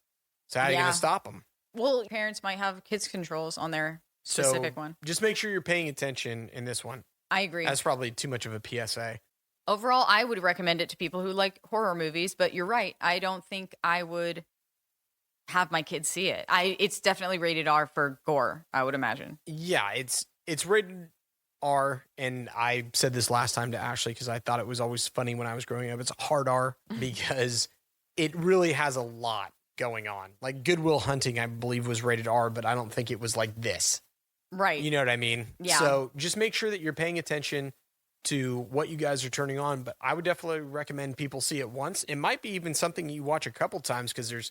So how are you going Yeah. to stop them? Well, parents might have kids controls on their specific one. Just make sure you're paying attention in this one. I agree. That's probably too much of a PSA. Overall, I would recommend it to people who like horror movies, but you're right. I don't think I would have my kids see it. It's definitely rated R for gore, I would imagine. Yeah, it's rated R, and I said this last time to Ashley because I thought it was always funny when I was growing up. It's a hard R because it really has a lot going on. Like Goodwill Hunting, I believe, was rated R, but I don't think it was like this. Right. You know what I mean? Yeah. So just make sure that you're paying attention to what you guys are turning on, but I would definitely recommend people see it once. It might be even something you watch a couple times because there's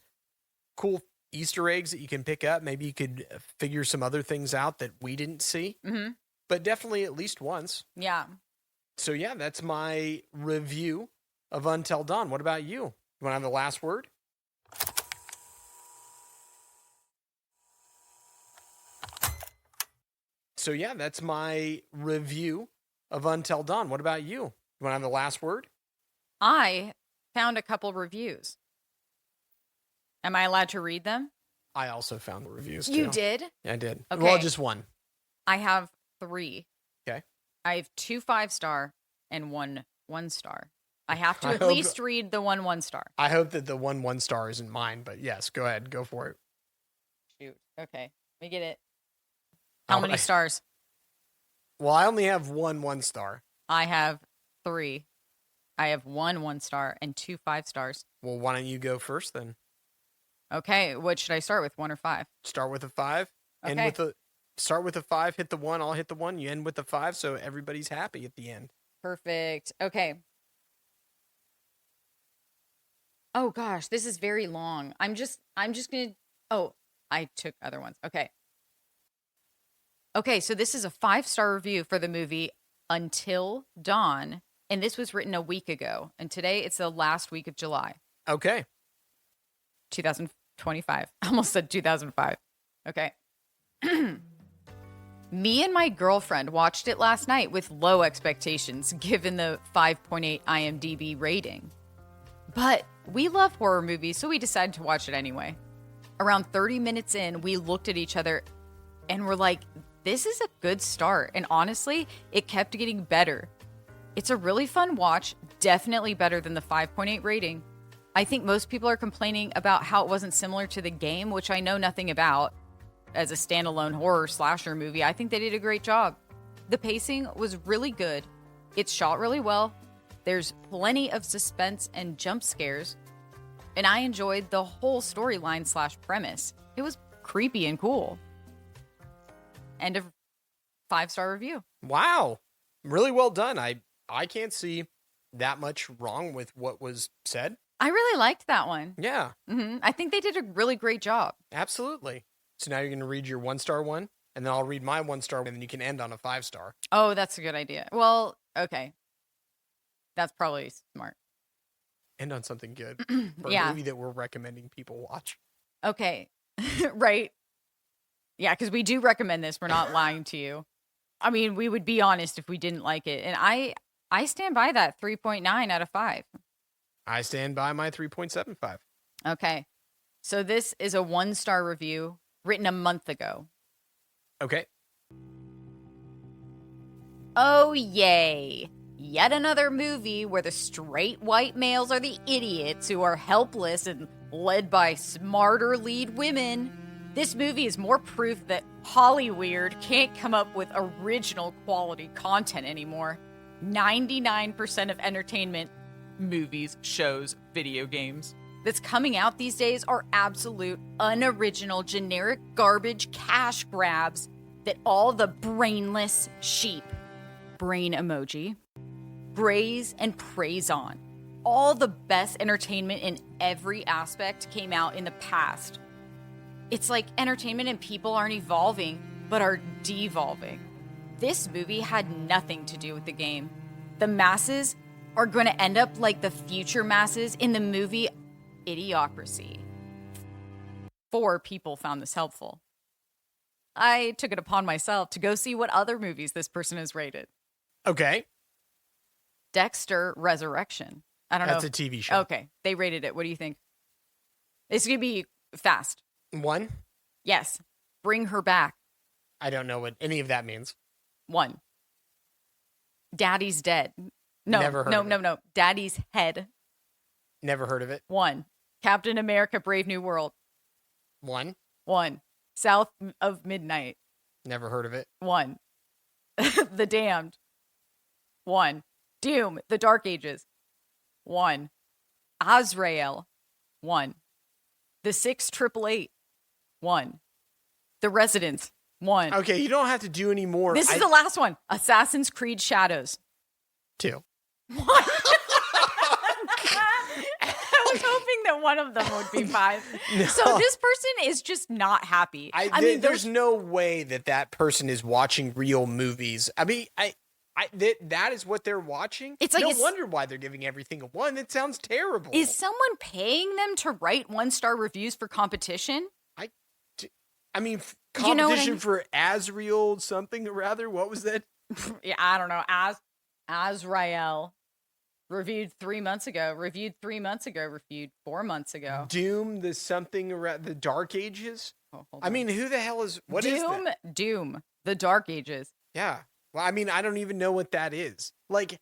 cool Easter eggs that you can pick up. Maybe you could figure some other things out that we didn't see, Mm-hmm. but definitely at least once. Yeah. So yeah, that's my review of Until Dawn. What about you? You want to have the last word? So yeah, that's my review of Until Dawn. What about you? You want to have the last word? I found a couple reviews. Am I allowed to read them? I also found the reviews too. You did? Yeah, I did. Okay. Well, just one. I have 3. Okay. I have 2 5-star and 1 1-star. I have to I at hope- least read the 1 1-star. I hope that the 1 star isn't mine, but yes, go ahead. Go for it. Shoot. Okay. Let me get it. How many stars? Well, I only have 1 star. I have 3. I have 1 1-star and 2 5-stars. Well, why don't you go first then? Okay. What should I start with, 1 or 5? Start with a 5. End Okay. with a start with a 5, hit the 1, I'll hit the 1, you end with a 5, so everybody's happy at the end. Perfect. Okay. Oh gosh, this is very long. I'm just gonna. Oh, I took other ones. Okay. Okay, so this is a 5-star review for the movie Until Dawn, and this was written a week ago, and today it's the last week of July, Okay. 2025. I almost said 2005. Okay. Me and my girlfriend watched it last night with low expectations given the 5.8 IMDb rating. But we love horror movies, so we decided to watch it anyway. Around 30 minutes in, we looked at each other and were like, this is a good start. And honestly, it kept getting better. It's a really fun watch, definitely better than the 5.8 rating. I think most people are complaining about how it wasn't similar to the game, which I know nothing about. As a standalone horror slasher movie, I think they did a great job. The pacing was really good. It's shot really well. There's plenty of suspense and jump scares. And I enjoyed the whole storyline / premise. It was creepy and cool. End of 5-star review. Wow. Really well done. I can't see that much wrong with what was said. I really liked that one. Yeah, I think they did a really great job. absolutely. So now you're going to read your 1-star one, and then I'll read my 1-star one, and then you can end on a 5-star. Oh, that's a good idea. Well, okay. That's probably smart. End on something good for Yeah. a movie that we're recommending people watch. Okay. Right. Yeah, because we do recommend this. We're not lying to you. I mean, we would be honest if we didn't like it. And I stand by that 3.9 out of 5. I stand by my 3.75. Okay. So this is a 1-star review written a month ago. Okay. Oh, yay. Yet another movie where the straight white males are the idiots who are helpless and led by smarter lead women. This movie is more proof that Hollyweird can't come up with original quality content anymore. 99% of entertainment Movies, shows, video games. that's coming out these days are absolute, unoriginal, generic garbage cash grabs that all the brainless sheep, brain emoji, braise and praise on. All the best entertainment in every aspect came out in the past. It's like entertainment and people aren't evolving, but are devolving. This movie had nothing to do with the game. The masses are going to end up like the future masses in the movie Idiocracy. 4 people found this helpful. I took it upon myself to go see what other movies this person has rated. Okay. Dexter Resurrection. I don't know. That's a TV show. Okay, they rated it. What do you think? It's going to be fast. 1. Yes. Bring her back. I don't know what any of that means. 1. Daddy's dead. No, Never heard no, of no, it. no. Daddy's head. Never heard of it. 1. Captain America: Brave New World. 1. 1. South of Midnight. Never heard of it. 1. The Damned. 1. Doom: The Dark Ages. 1. Azrael. 1. The 6888. 1. The Resident. 1. Okay, you don't have to do any more. This is the last one. Assassin's Creed Shadows. 2. What? I was hoping that one of them would be 5. No. So this person is just not happy. I mean, there's no way that person is watching real movies. I mean, that is what they're watching. It's like no it's- wonder why they're giving everything a 1. That sounds terrible. is someone paying them to write 1-star reviews for competition? I mean, You know what I Competition mean? for Azrael something or rather. What was that? Yeah, I don't know. Azrael reviewed 3 months ago. Reviewed 3 months ago. Reviewed 4 months ago. Doom, the something around the Dark Ages. Oh, hold I on. mean, who the hell is what is that? Doom. The Dark Ages. Yeah. Well, I mean, I don't even know what that is. Like,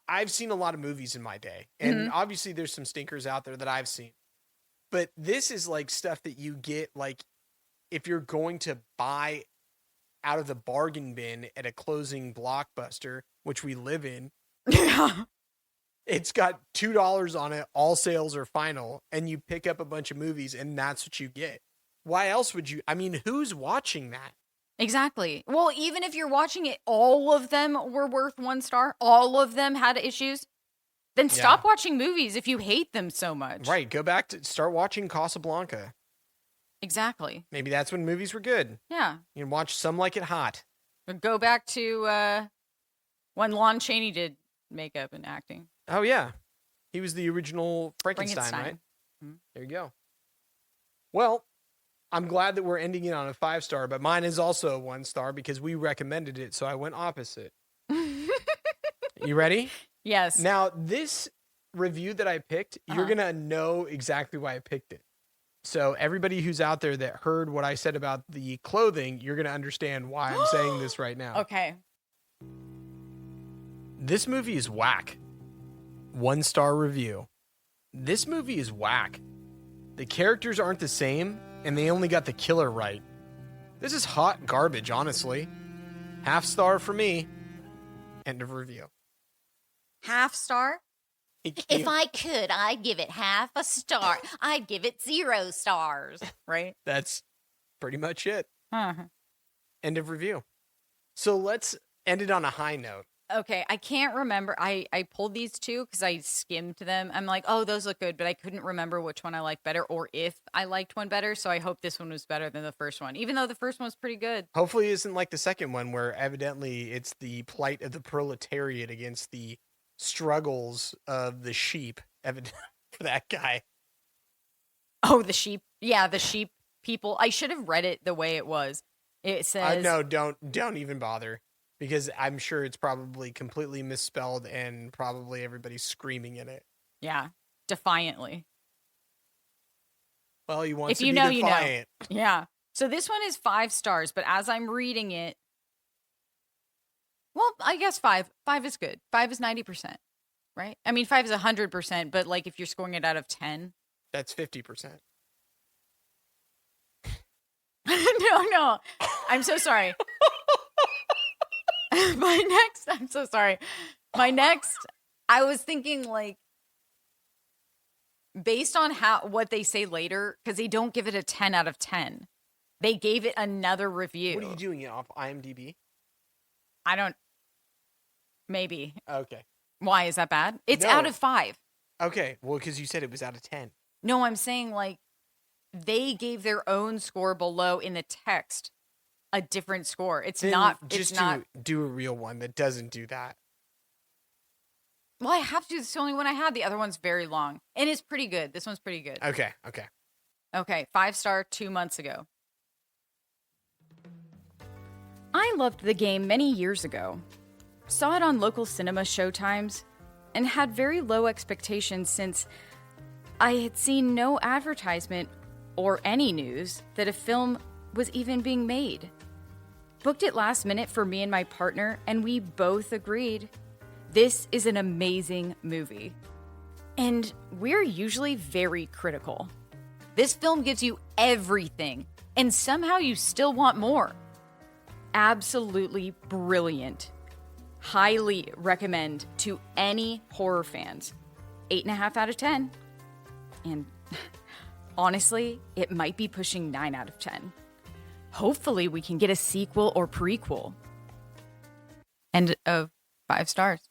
I've seen a lot of movies in my day, and obviously there's some stinkers out there that I've seen. But this is like stuff that you get like if you're going to buy out of the bargain bin at a closing Blockbuster, which we live in. Yeah. It's got $2 on it, all sales are final, and you pick up a bunch of movies and that's what you get. Why else would you? I mean, who's watching that? Exactly. Well, even if you're watching it, all of them were worth 1 star. All of them had issues. Then stop watching movies if you hate them so much. Right. Go back to start watching Casablanca. Exactly. Maybe that's when movies were good. Yeah. You can watch Some Like It Hot. Or go back to when Lon Chaney did makeup and acting. Oh, yeah. He was the original Frankenstein. Right? Mhm. There you go. Well, I'm glad that we're ending it on a 5-star, but mine is also a 1 star because we recommended it, so I went opposite. You ready? Yes. Now, this review that I picked, you're Uh-huh. going to know exactly why I picked it. So everybody who's out there that heard what I said about the clothing, you're going to understand why I'm saying this right now. Okay. This movie is whack. 1-star review. This movie is whack. The characters aren't the same, and they only got the killer right. This is hot garbage, honestly. 1/2 star for me. End of review. 1/2 star? If I could, I'd give it 1/2 star. I'd give it 0 stars. Right? That's pretty much it. Uh-huh. End of review. So let's end it on a high note. Okay, I can't remember. I pulled these two because I skimmed them. I'm like, oh, those look good, but I couldn't remember which one I liked better or if I liked one better. So I hope this one was better than the first one, even though the first one was pretty good. Hopefully it isn't like the second one where evidently it's the plight of the proletariat against the struggles of the sheep, evident for that guy. Oh, the sheep. Yeah, the sheep people. I should have read it the way it was. It says No, don't even bother. Because I'm sure it's probably completely misspelled and probably everybody's screaming in it. Yeah, defiantly. Well, he wants If to you be know, you know. defiant. Yeah. So this one is 5 stars, but as I'm reading it, well, I guess 5. 5 is good. 5 is 90%, right? I mean, 5 is 100%, but like if you're scoring it out of 10. That's 50%. No. I'm so sorry. I'm so sorry. I was thinking like based on what they say later, because they don't give it a 10 out of 10. They gave it another review. What are you doing it off IMDb? I don't, maybe. Okay. Why is that bad? It's No. out of 5. Okay. Well, because you said it was out of 10. No, I'm saying like they gave their own score below in the text a different score. It's Then not, just it's not. do a real one that doesn't do that. Well, I have to. It's the only one I had. The other one's very long and it's pretty good. This one's pretty good. Okay. Okay, 5 star 2 months ago. I loved the game many years ago. Saw it on local cinema showtimes and had very low expectations since I had seen no advertisement or any news that a film was even being made. Booked it last minute for me and my partner, and we both agreed this is an amazing movie. And we're usually very critical. This film gives you everything, and somehow you still want more. Absolutely brilliant. Highly recommend to any horror fans. 8.5 out of 10. And honestly, it might be pushing 9 out of 10. Hopefully, we can get a sequel or prequel. End of 5 stars.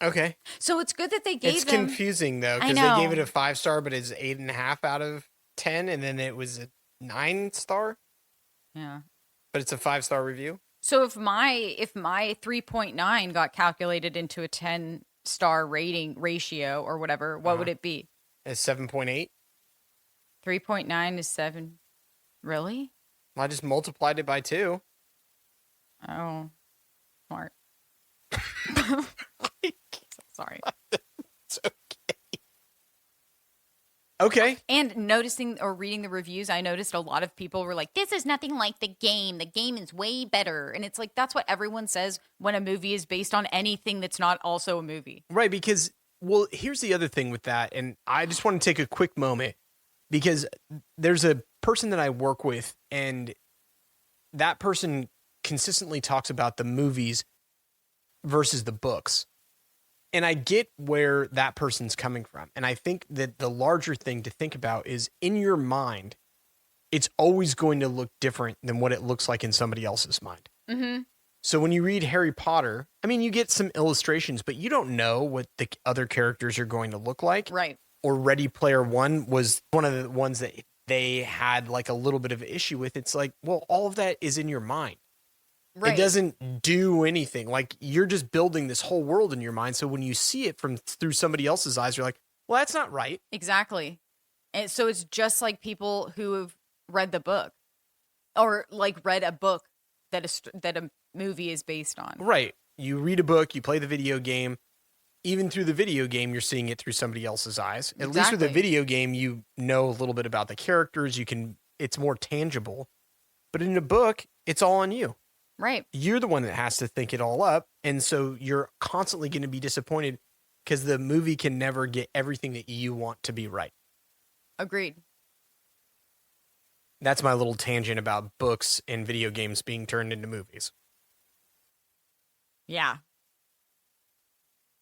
Okay. So it's good that they gave It's them... confusing though, I because they know. gave it a 5-star, but it's 8.5 out of 10, and then it was a 9-star, Yeah. but it's a 5-star review. So if my 3.9 got calculated into a 10-star rating ratio or whatever, what would it be? It's 7.8. 3.9 is 7. Really? I just multiplied it by 2. Oh, smart. Sorry. It's okay. Okay. And noticing or reading the reviews, I noticed a lot of people were like, this is nothing like the game. The game is way better. And it's like, that's what everyone says when a movie is based on anything that's not also a movie. Right, because, well, here's the other thing with that. And I just want to take a quick moment because there's a person that I work with, and that person consistently talks about the movies versus the books. And I get where that person's coming from. And I think that the larger thing to think about is in your mind, it's always going to look different than what it looks like in somebody else's mind. Mm-hmm. So when you read Harry Potter, I mean, you get some illustrations, but you don't know what the other characters are going to look like. Right. Or Ready Player One was one of the ones that they had like a little bit of an issue with. It's like, well, all of that is in your mind. Right. It doesn't do anything. Like you're just building this whole world in your mind. So when you see it from through somebody else's eyes, you're like, well, that's not right. Exactly. And so it's just like people who have read the book or like read a book that a movie is based on. Right. You read a book, you play the video game. Even through the video game, you're seeing it through somebody else's eyes. At least with a video game, you know a little bit about the characters. It's more tangible. But in a book, it's all on you. Right. You're the one that has to think it all up. And so you're constantly going to be disappointed because the movie can never get everything that you want to be right. Agreed. That's my little tangent about books and video games being turned into movies. Yeah.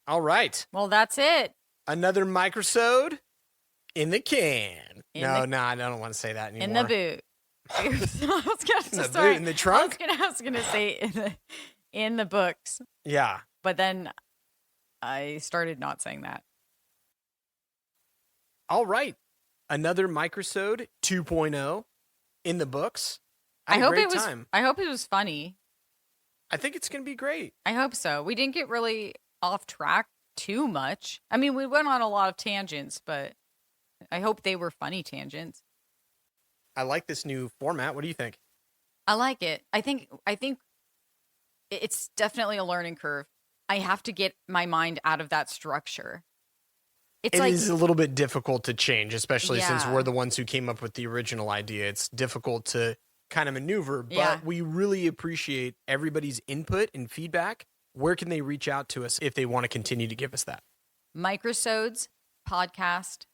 All right. Well, that's it. Another Microsode in the can. I don't want to say that anymore. In the boot. I was gonna, boot, in the trunk? I was gonna say in the books, Yeah. but then I started not saying that. All right. Another Microsode 2.0 in the books. I hope it was. Time. I hope it was funny. I think it's going to be great. I hope so. We didn't get really off track too much. I mean, we went on a lot of tangents, but I hope they were funny tangents. I like this new format. What do you think? I like it. I think it's definitely a learning curve. I have to get my mind out of that structure. It is a little bit difficult to change, especially since Yeah. we're the ones who came up with the original idea. It's difficult to kind of maneuver, but Yeah. we really appreciate everybody's input and feedback. Where can they reach out to us if they want to continue to give us that? Microsodes podcast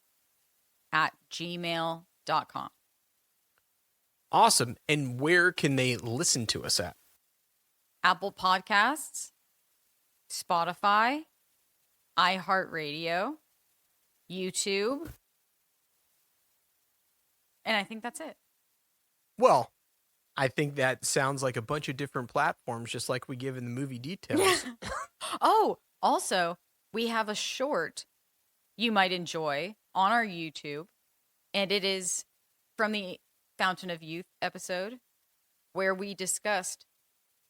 at gmail.com. Awesome. And where can they listen to us at? Apple Podcasts, Spotify, iHeartRadio, YouTube. And I think that's it. Well, I think that sounds like a bunch of different platforms, just like we give in the movie details. Oh, also, we have a short you might enjoy on our YouTube, and it is from the Fountain of Youth episode where we discussed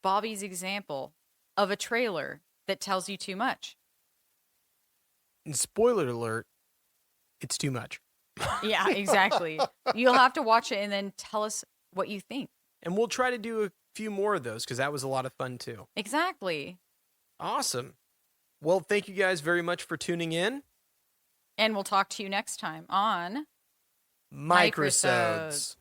Bobby's example of a trailer that tells you too much. And spoiler alert, it's too much. Yeah, exactly. You'll have to watch it and then tell us what you think. And we'll try to do a few more of those because that was a lot of fun too. Exactly. Awesome. Well, thank you guys very much for tuning in. And we'll talk to you next time on Microsodes.